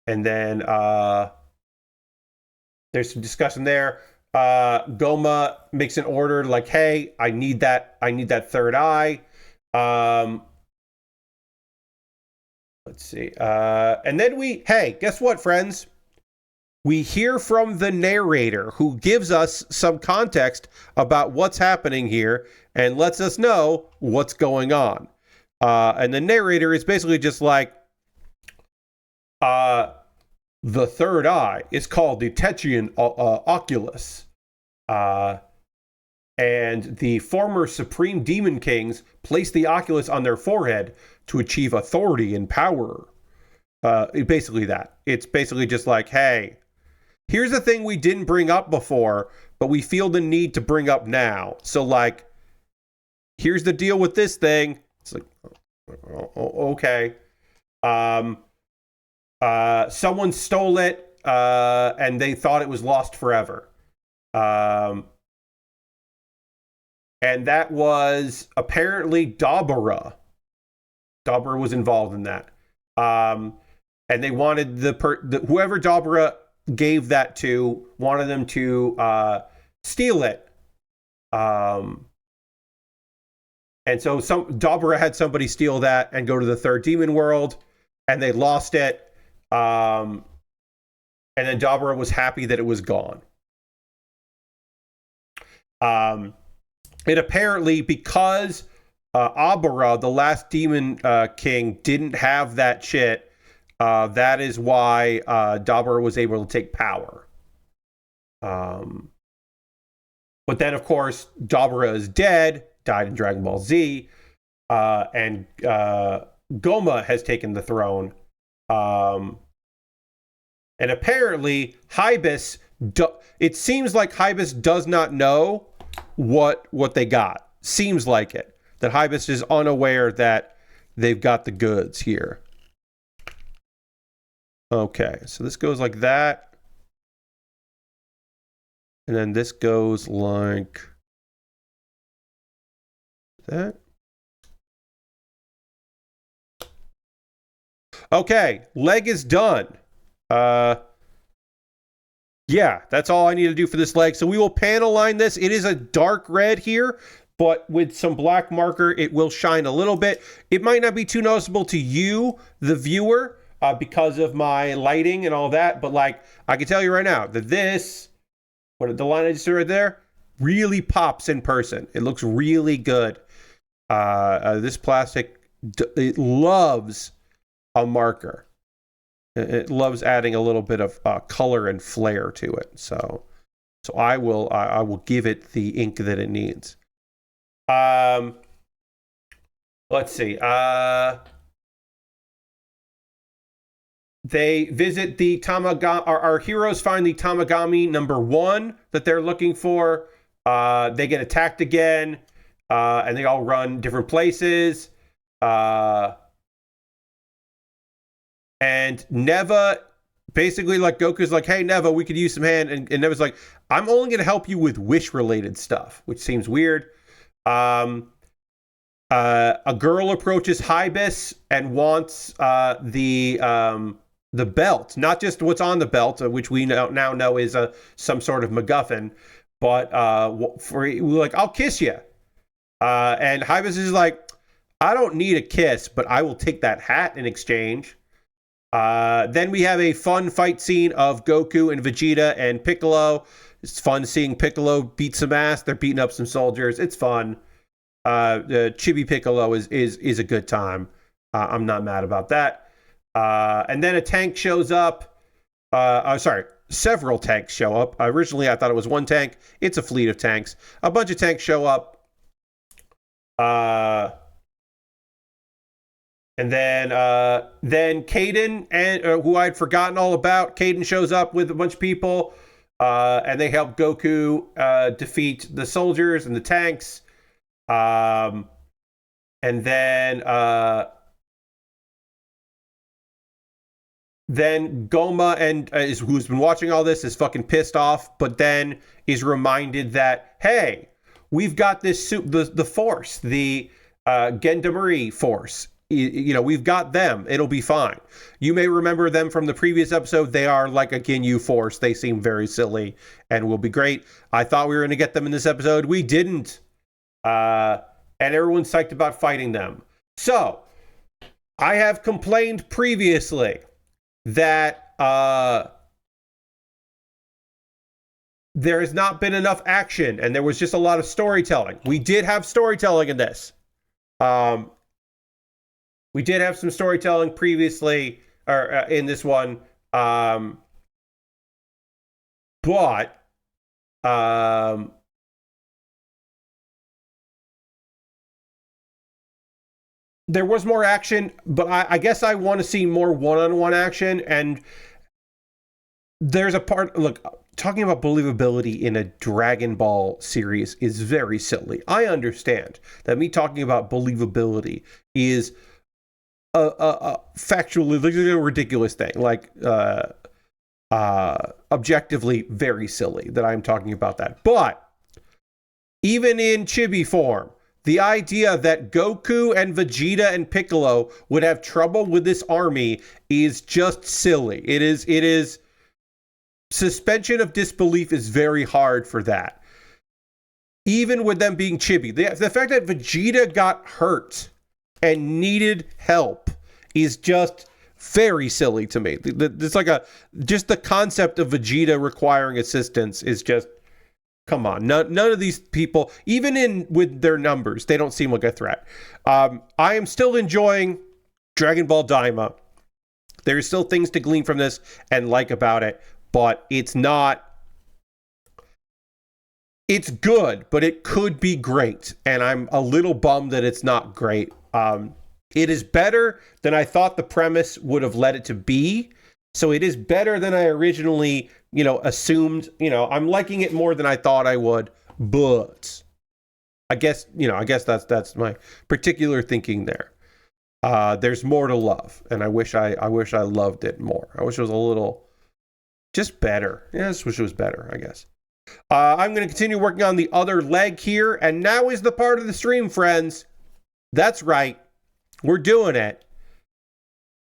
then there's some discussion there. Goma makes an order like, hey, I need that third eye. Let's see. And then hey, guess what, friends? We hear from the narrator, who gives us some context about what's happening here and lets us know what's going on. And the narrator is basically just like, the third eye is called the Techian Oculus. And the former Supreme Demon Kings placed the Oculus on their forehead to achieve authority and power. Basically that. It's basically just like, hey, here's the thing we didn't bring up before, but we feel the need to bring up now. So, like, here's the deal with this thing. It's like, okay. Someone stole it, and they thought it was lost forever. And that was apparently Dabura. Dabura was involved in that. And they wanted whoever Dabura gave that to, wanted them to steal it. And so Dabura had somebody steal that and go to the third demon world, and they lost it. And then Dabura was happy that it was gone. And apparently, because Abara, the last demon king, didn't have that shit, that is why Dabura was able to take power. But then, of course, Dabura is dead, died in Dragon Ball Z, and Goma has taken the throne. And apparently, Hybis, it seems like Hybis does not know what they got. Seems like it. That Hybis is unaware that they've got the goods here. Okay, so this goes like that. And then this goes like that. Okay, leg is done. Yeah, that's all I need to do for this leg. So we will panel line this. It is a dark red here, but with some black marker, it will shine a little bit. It might not be too noticeable to you, the viewer, because of my lighting and all that. But like, I can tell you right now that the line I just did right there, really pops in person. It looks really good. This plastic, it loves a marker. It loves adding a little bit of color and flair to it. So I will give it the ink that it needs. Let's see. They visit the Tamagami. Our heroes find the Tamagami #1 that they're looking for. They get attacked again, and they all run different places. And Neva, basically, like, Goku's like, hey, Neva, we could use some hand. And Neva's like, I'm only going to help you with wish-related stuff, which seems weird. A girl approaches Hybis and wants the belt, not just what's on the belt, which we now know is some sort of MacGuffin, but like, I'll kiss you. And Hybis is like, I don't need a kiss, but I will take that hat in exchange. Then we have a fun fight scene of Goku and Vegeta and Piccolo. It's fun seeing Piccolo beat some ass. They're beating up some soldiers. It's fun. Chibi Piccolo is a good time. I'm not mad about that. And then a tank shows up. Several tanks show up. Originally, I thought it was one tank. It's a fleet of tanks. A bunch of tanks show up. And then Caden, and who I'd forgotten all about, Caden shows up with a bunch of people, and they help Goku defeat the soldiers and the tanks. And then Goma, and who's been watching all this, is fucking pissed off, but then is reminded that, hey, we've got this the Force, the Gendamari Force. We've got them. It'll be fine. You may remember them from the previous episode. They are like a Ginyu Force. They seem very silly and will be great. I thought we were going to get them in this episode. We didn't. And everyone's psyched about fighting them. So, I have complained previously that there has not been enough action, and there was just a lot of storytelling. We did have storytelling in this. We did have some storytelling previously, or in this one, but there was more action, but I guess I want to see more one-on-one action, and there's a part, look, talking about believability in a Dragon Ball series is very silly. I understand that me talking about believability is a factually a ridiculous thing, like objectively very silly that I'm talking about that. But even in chibi form, the idea that Goku and Vegeta and Piccolo would have trouble with this army is just silly. It is suspension of disbelief is very hard for that. Even with them being chibi, the fact that Vegeta got hurt and needed help is just very silly to me. It's like just the concept of Vegeta requiring assistance is just, come on. None of these people, even with their numbers, they don't seem like a threat. I am still enjoying Dragon Ball Daima. There's still things to glean from this and like about it, but it's good, but it could be great. And I'm a little bummed that it's not great. It is better than I thought the premise would have led it to be. So it is better than I originally, assumed. I'm liking it more than I thought I would, but I guess that's my particular thinking there. There's more to love, and I wish I loved it more. I wish it was a little just better. Yeah, I just wish it was better, I guess. I'm going to continue working on the other leg here, and now is the part of the stream, friends. That's right. We're doing it.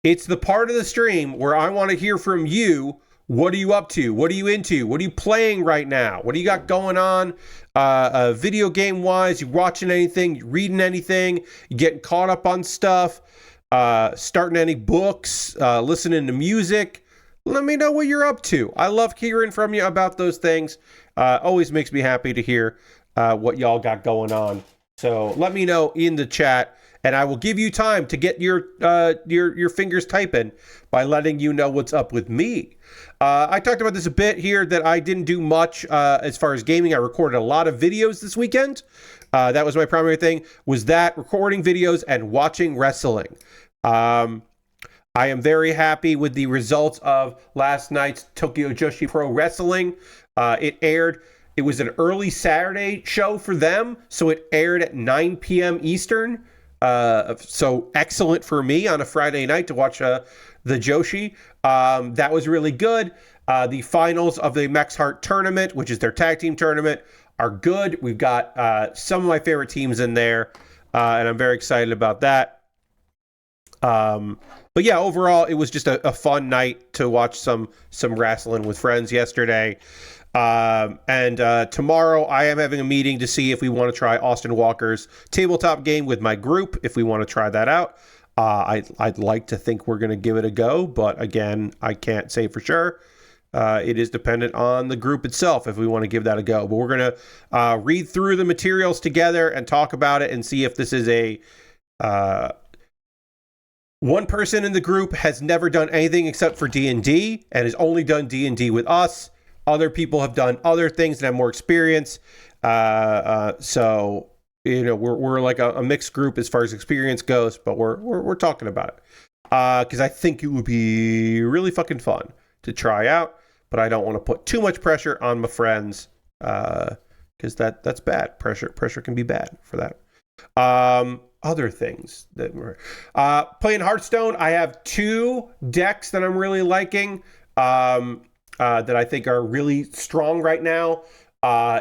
It's the part of the stream where I want to hear from you. What are you up to? What are you into? What are you playing right now? What do you got going on? Video game wise, you watching anything? You reading anything? You getting caught up on stuff? Starting any books? Listening to music? Let me know what you're up to. I love hearing from you about those things. Always makes me happy to hear what y'all got going on So let me know in the chat, and I will give you time to get your fingers typing by letting you know what's up with me. I talked about this a bit here, that I didn't do much as far as gaming. I recorded a lot of videos this weekend. That was my primary thing, was that recording videos and watching wrestling. I am very happy with the results of last night's Tokyo Joshi Pro Wrestling. It aired. It was an early Saturday show for them, so it aired at 9 p.m. Eastern. So excellent for me on a Friday night to watch the Joshi. That was really good. The finals of the Max Heart tournament, which is their tag team tournament, are good. We've got some of my favorite teams in there, and I'm very excited about that. But yeah, overall, it was just a fun night to watch some wrestling with friends yesterday. And tomorrow I am having a meeting to see if we want to try Austin Walker's tabletop game with my group, if we want to try that out. I'd like to think we're going to give it a go, but again, I can't say for sure. It is dependent on the group itself if we want to give that a go. But we're going to read through the materials together and talk about it and see if this is a... one person in the group has never done anything except for D&D and has only done D&D with us. Other people have done other things and have more experience. So, you know, we're like a mixed group as far as experience goes, but we're talking about it. Because I think it would be really fucking fun to try out, but I don't want to put too much pressure on my friends, because that's bad. Pressure can be bad for that. Other things that were playing Hearthstone. I have 2 decks that I'm really liking, that I think are really strong right now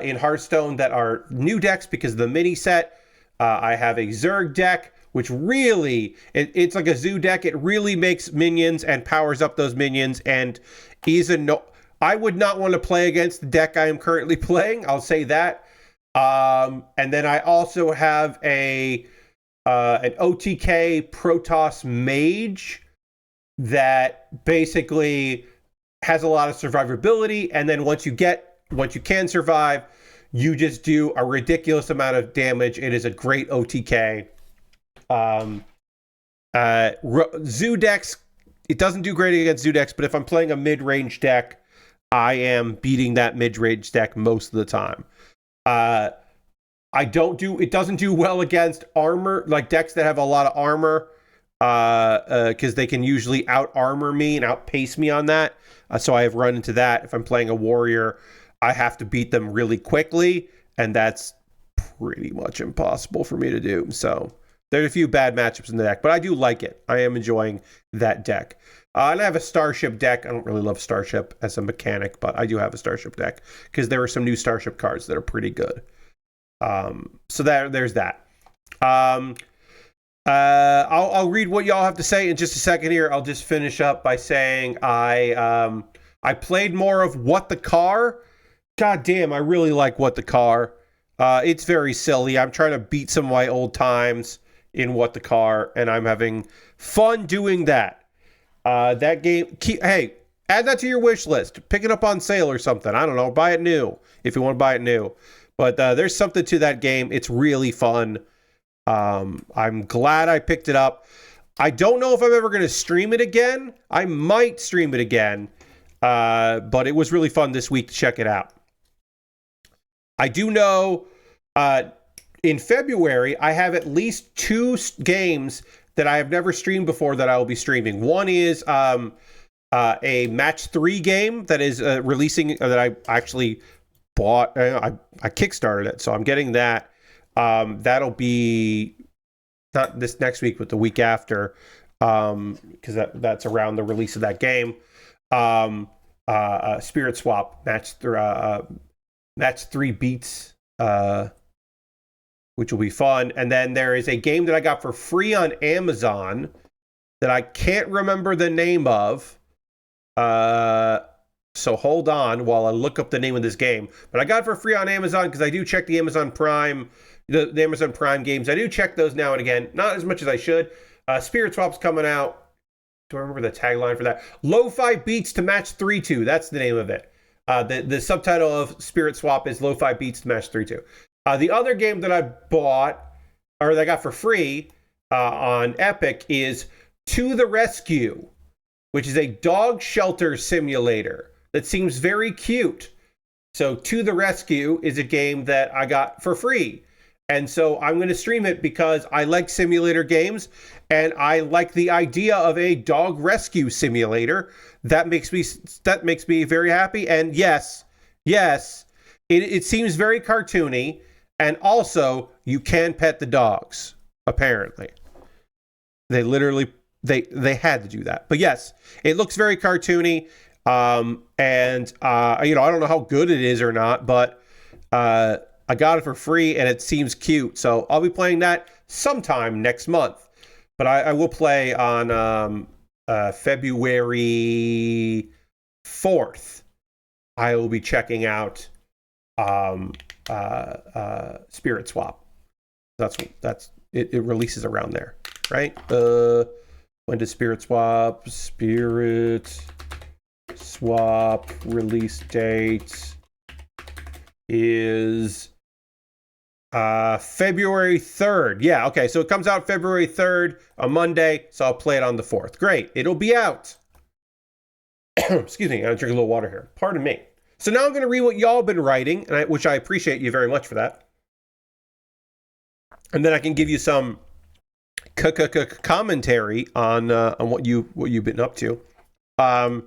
in Hearthstone, that are new decks because of the mini set. I have a Zerg deck, which really, it's like a zoo deck. It really makes minions and powers up those minions, and I would not want to play against the deck I am currently playing. I'll say that. And then I also have an OTK Protoss Mage that basically has a lot of survivability, and then once you can survive, you just do a ridiculous amount of damage. It is a great OTK. Zoo decks, it doesn't do great against Zoo decks, but if I'm playing a mid-range deck, I am beating that mid-range deck most of the time. It doesn't do well against armor, like decks that have a lot of armor, because they can usually out-armor me and outpace me on that. So I have run into that. If I'm playing a warrior, I have to beat them really quickly, and that's pretty much impossible for me to do. So there's a few bad matchups in the deck, but I do like it. I am enjoying that deck. And I have a Starship deck. I don't really love Starship as a mechanic, but I do have a Starship deck because there are some new Starship cards that are pretty good. So there's that. I'll read what y'all have to say in just a second here. I'll just finish up by saying I played more of What the Car. God damn, I really like What the Car. It's very silly. I'm trying to beat some of my old times in What the Car, and I'm having fun doing that. That game, hey, add that to your wish list. Pick it up on sale or something. I don't know. Buy it new if you want to buy it new. But there's something to that game. It's really fun. I'm glad I picked it up. I don't know if I'm ever going to stream it again. I might stream it again. But it was really fun this week to check it out. I do know in February, I have at least 2 games that I have never streamed before that I will be streaming. One is a match 3 game that is releasing, that I actually bought. I kickstarted it, so I'm getting that. That'll be not this next week, but the week after, because that's around the release of that game. Spirit Swap match 3 beats, which will be fun. And then there is a game that I got for free on Amazon that I can't remember the name of. So hold on while I look up the name of this game. But I got it for free on Amazon because I do check the Amazon Prime, the Amazon Prime games. I do check those now and again. Not as much as I should. Spirit Swap's coming out. Do I remember the tagline for that? Lo-Fi Beats to Match 3-2. That's the name of it. The subtitle of Spirit Swap is Lo-Fi Beats to Match 3-2. The other game that I bought, or that I got for free on Epic, is To the Rescue, which is a dog shelter simulator that seems very cute. So To the Rescue is a game that I got for free. And so I'm going to stream it because I like simulator games and I like the idea of a dog rescue simulator. That makes me very happy. And yes, it seems very cartoony. And also, you can pet the dogs, apparently. They literally, they had to do that. But yes, it looks very cartoony. And I don't know how good it is or not, but I got it for free and it seems cute. So I'll be playing that sometime next month. But I will play on February 4th. I will be checking out Spirit Swap. That's it releases around there, right? When does Spirit Swap release date is February 3rd. Yeah, okay, so it comes out February 3rd, a Monday, so I'll play it on the 4th. Great, it'll be out. Excuse me, I gotta drink a little water here. Pardon me. So now I'm going to read what y'all been writing, which I appreciate you very much for that. And then I can give you some commentary on what you've been up to. Lord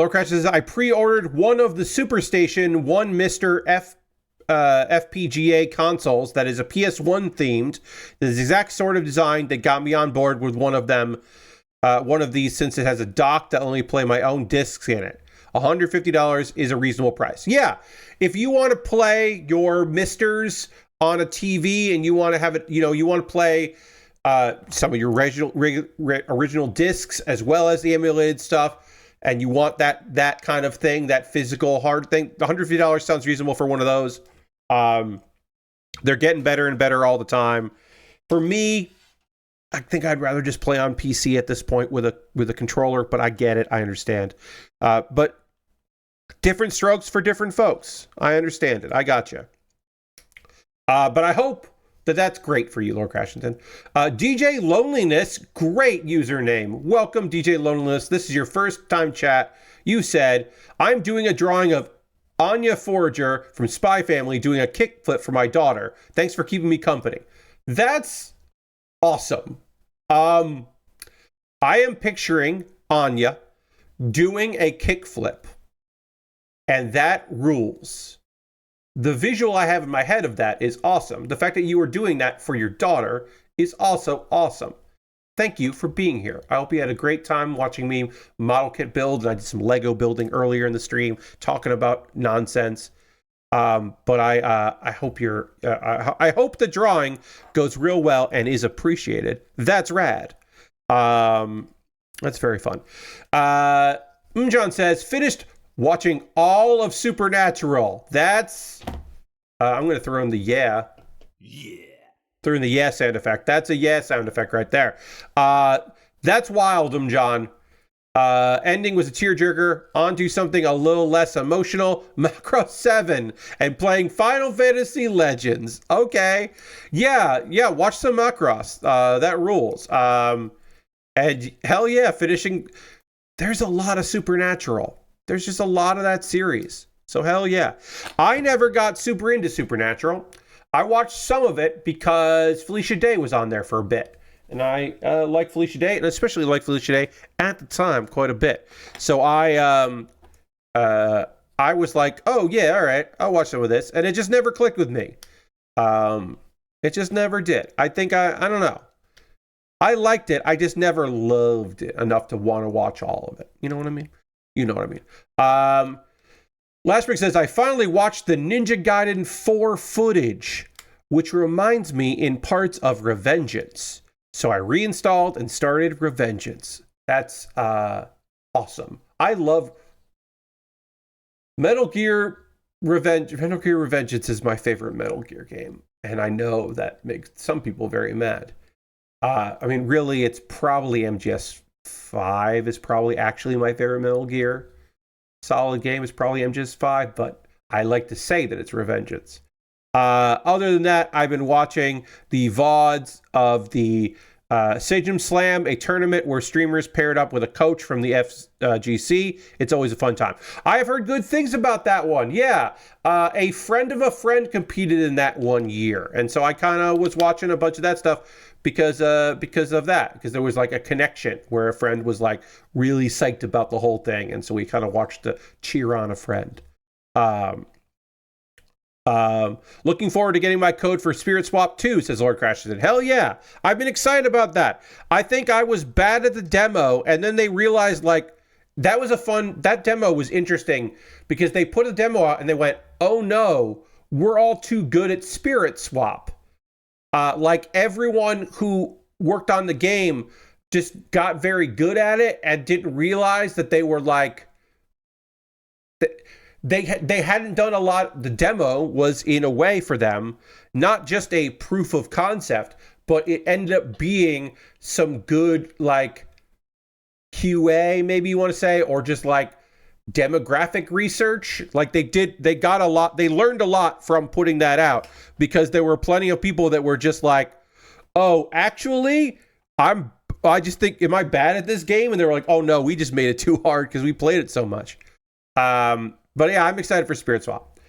Crash says, I pre-ordered one of the Superstation 1 Mr. FPGA consoles that is a PS1 themed. The exact sort of design that got me on board with one of them. One of these, since it has a dock that only play my own discs in it. $150 is a reasonable price. Yeah, if you want to play your Misters on a TV and you want to have it, you want to play some of your original discs as well as the emulated stuff, and you want that kind of thing, that physical hard thing, $150 sounds reasonable for one of those. They're getting better and better all the time. For me, I think I'd rather just play on PC at this point with a controller, but I get it. I understand. But different strokes for different folks. I understand it. I gotcha. But I hope that's great for you, Lord Crashington. DJ Loneliness, great username. Welcome, DJ Loneliness. This is your first time chat. You said, I'm doing a drawing of Anya Forager from Spy Family doing a kickflip for my daughter. Thanks for keeping me company. That's awesome. I am picturing Anya doing a kickflip, and that rules. The visual I have in my head of that is awesome. The fact that you are doing that for your daughter is also awesome. Thank you for being here. I hope you had a great time watching me model kit build, and I did some Lego building earlier in the stream, talking about nonsense. But I hope I hope the drawing goes real well and is appreciated. That's rad. That's very fun. John says, finished watching all of Supernatural. That's I'm going to throw in the yeah. Throw in the yeah sound effect. That's a yeah sound effect right there. That's wild, John. Ending was a tearjerker. On to something a little less emotional. Macross 7 and playing Final Fantasy Legends. Okay. Yeah, watch some Macross. That rules. And hell yeah, finishing. There's a lot of Supernatural. There's just a lot of that series. So hell yeah. I never got super into Supernatural. I watched some of it because Felicia Day was on there for a bit. And I like Felicia Day, and especially like Felicia Day at the time quite a bit. So I was like, oh yeah, all right, I'll watch some of this, and it just never clicked with me. It just never did. I think I don't know. I liked it. I just never loved it enough to want to watch all of it. You know what I mean? You know what I mean. Lashbrick says, I finally watched the Ninja Gaiden 4 footage, which reminds me in parts of Revengeance. So I reinstalled and started Revengeance. That's awesome. I love Metal Gear Revenge. Metal Gear Revengeance is my favorite Metal Gear game. And I know that makes some people very mad. I mean, really, it's probably MGS5 is probably actually my favorite Metal Gear solid game. Is probably MGS5, but I like to say that it's Revengeance. Other than that, I've been watching the VODs of the Sejum Slam, a tournament where streamers paired up with a coach from the FGC. It's always a fun time. I have heard good things about that one. Yeah. A friend of a friend competed in that one year. And so I kind of was watching a bunch of that stuff because of that. Because there was like a connection where a friend was like really psyched about the whole thing. And so we kind of watched to cheer on a friend. Looking forward to getting my code for Spirit Swap 2, says Lord Crashes. Hell yeah. I've been excited about that. I think I was bad at the demo, and then they realized, like, that demo was interesting because they put a demo out and they went, oh no, we're all too good at Spirit Swap. Like, everyone who worked on the game just got very good at it and didn't realize that they were, like, They hadn't done a lot. The demo was, in a way, for them, not just a proof of concept, but it ended up being some good, like, QA, maybe you want to say, or just, like, demographic research. Like, they learned a lot from putting that out, because there were plenty of people that were just like, oh, actually, I just think, am I bad at this game? And they were like, oh no, we just made it too hard because we played it so much. But yeah, I'm excited for Spirit Swap.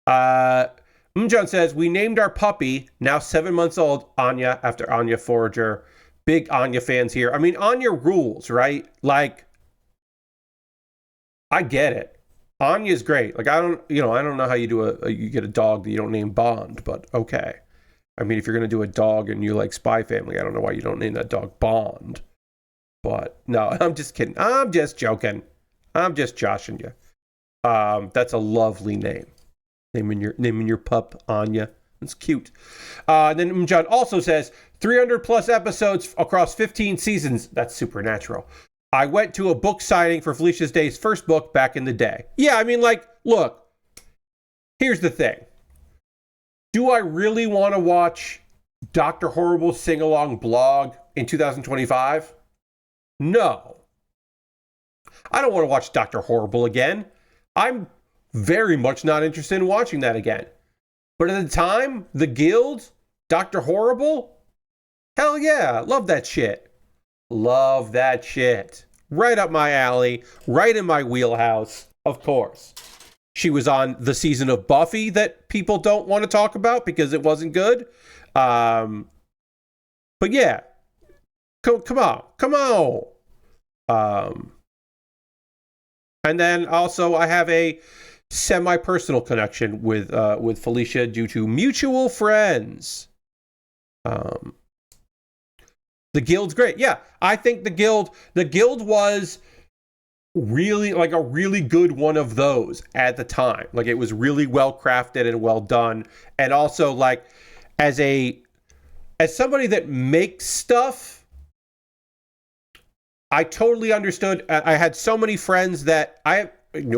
Mjohn says, we named our puppy, now 7 months old, Anya, after Anya Forager. Big Anya fans here. I mean, Anya rules, right? Like, I get it. Anya's great. Like, I don't know how you you get a dog that you don't name Bond, but okay. I mean, if you're going to do a dog and you like Spy Family, I don't know why you don't name that dog Bond. But no, I'm just kidding. I'm just joking. I'm just joshing you. That's a lovely name. Naming your pup Anya. It's cute. And then John also says 300 plus episodes across 15 seasons. That's Supernatural. I went to a book signing for Felicia's Day's first book back in the day. Yeah, I mean, like, look. Here's the thing. Do I really want to watch Dr. Horrible's sing-along blog in 2025? No. I don't want to watch Dr. Horrible again. I'm very much not interested in watching that again. But at the time, The Guild, Dr. Horrible, hell yeah, love that shit. Love that shit. Right up my alley, right in my wheelhouse, of course. She was on the season of Buffy that people don't want to talk about because it wasn't good. But yeah, come on. And then also I have a semi-personal connection with Felicia due to mutual friends. The Guild's great. Yeah, I think the Guild was really like a really good one of those at the time. Like, it was really well crafted and well done. And also, like, as somebody that makes stuff, I totally understood. I had so many friends that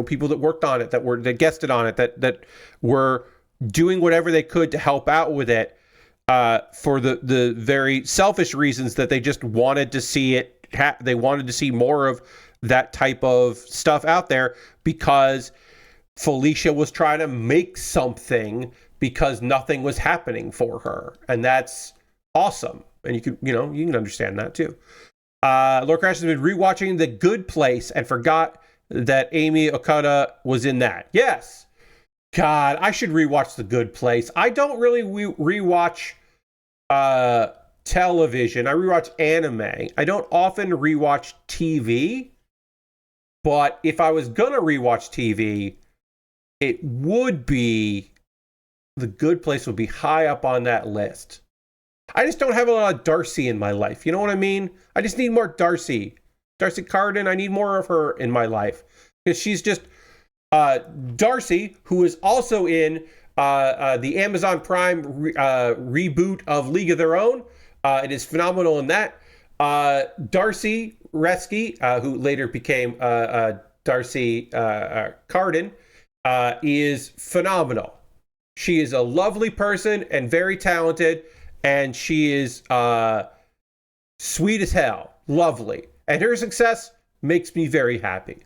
people that worked on it, that guested on it, that were doing whatever they could to help out with it, for the very selfish reasons that they just wanted to see it. They wanted to see more of that type of stuff out there because Felicia was trying to make something because nothing was happening for her, and that's awesome. And you can understand that too. Lord Crash has been rewatching The Good Place and forgot that Amy Okada was in that. Yes. God, I should rewatch The Good Place. I don't really rewatch television. I rewatch anime. I don't often rewatch TV. But if I was gonna rewatch TV, it would be The Good Place would be high up on that list. I just don't have a lot of Darcy in my life. You know what I mean? I just need more Darcy. Darcy Carden, I need more of her in my life. Because she's just Darcy, who is also in the Amazon Prime reboot of League of Their Own. It is phenomenal in that. Darcy Reski, who later became Darcy Carden, is phenomenal. She is a lovely person and very talented, and she is sweet as hell, lovely. And her success makes me very happy.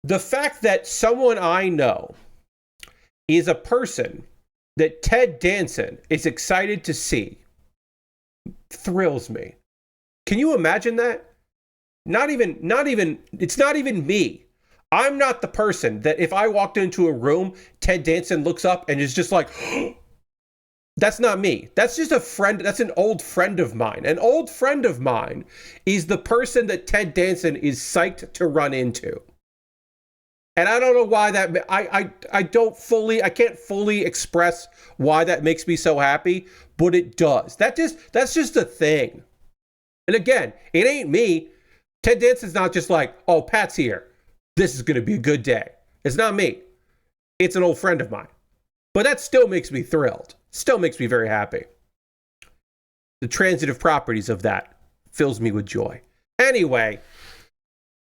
The fact that someone I know is a person that Ted Danson is excited to see. Thrills me. Can you imagine that? It's not even me. I'm not the person that if I walked into a room, Ted Danson looks up and is just like, that's not me. That's just a friend. That's an old friend of mine. An old friend of mine is the person that Ted Danson is psyched to run into. And I don't know why that, I can't fully express why that makes me so happy, but it does. That's just a thing. And again, it ain't me. Ted Danson's not just like, oh, Pat's here. This is going to be a good day. It's not me. It's an old friend of mine. But that still makes me thrilled. Still makes me very happy. The transitive properties of that fills me with joy. Anyway,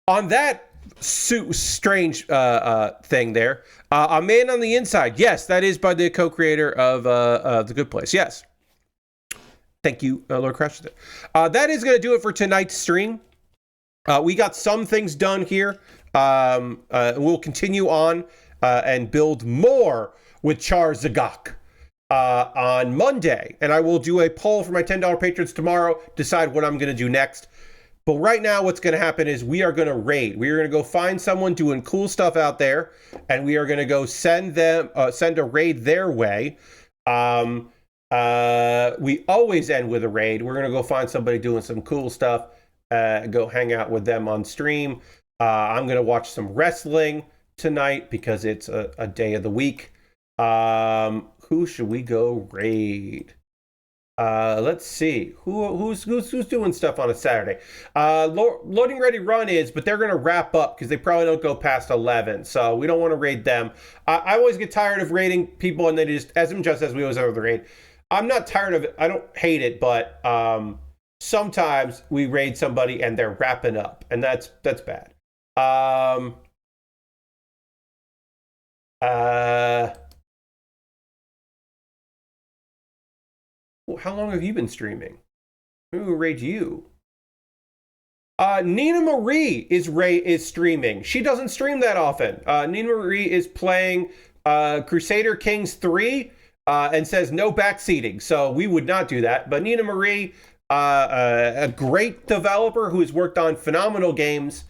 on that strange thing there, A Man on the Inside. Yes, that is by the co-creator of The Good Place. Yes. Thank you, Lord Crash. That is going to do it for tonight's stream. We got some things done here. We'll continue on and build more with Char on Monday. And I will do a poll for my $10 patrons tomorrow, decide what I'm going to do next. But right now, what's going to happen is we are going to raid. We are going to go find someone doing cool stuff out there, and we are going to go send a raid their way. We always end with a raid. We're going to go find somebody doing some cool stuff, go hang out with them on stream. I'm going to watch some wrestling tonight because it's a day of the week. Who should we go raid? Let's see. Who's doing stuff on a Saturday? Loading Ready Run is, but they're going to wrap up because they probably don't go past 11. So we don't want to raid them. I always get tired of raiding people and they just, as we always have the raid. I'm not tired of it. I don't hate it, but sometimes we raid somebody and they're wrapping up, and that's bad. How long have you been streaming? Maybe we'll raid you. Nina Marie is streaming. She doesn't stream that often. Nina Marie is playing Crusader Kings 3 and says no backseating. So we would not do that. But Nina Marie, a great developer who has worked on phenomenal games,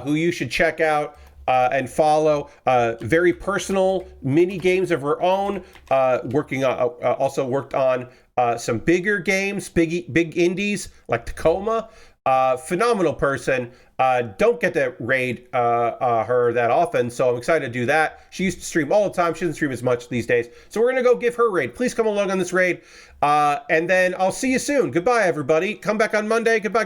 who you should check out and follow. Very personal mini games of her own. Also worked on some bigger games, big indies like Tacoma. Phenomenal person. Don't get to raid her that often, so I'm excited to do that. She used to stream all the time. She doesn't stream as much these days, so we're gonna go give her a raid. Please come along on this raid, and then I'll see you soon. Goodbye, everybody. Come back on Monday. Goodbye.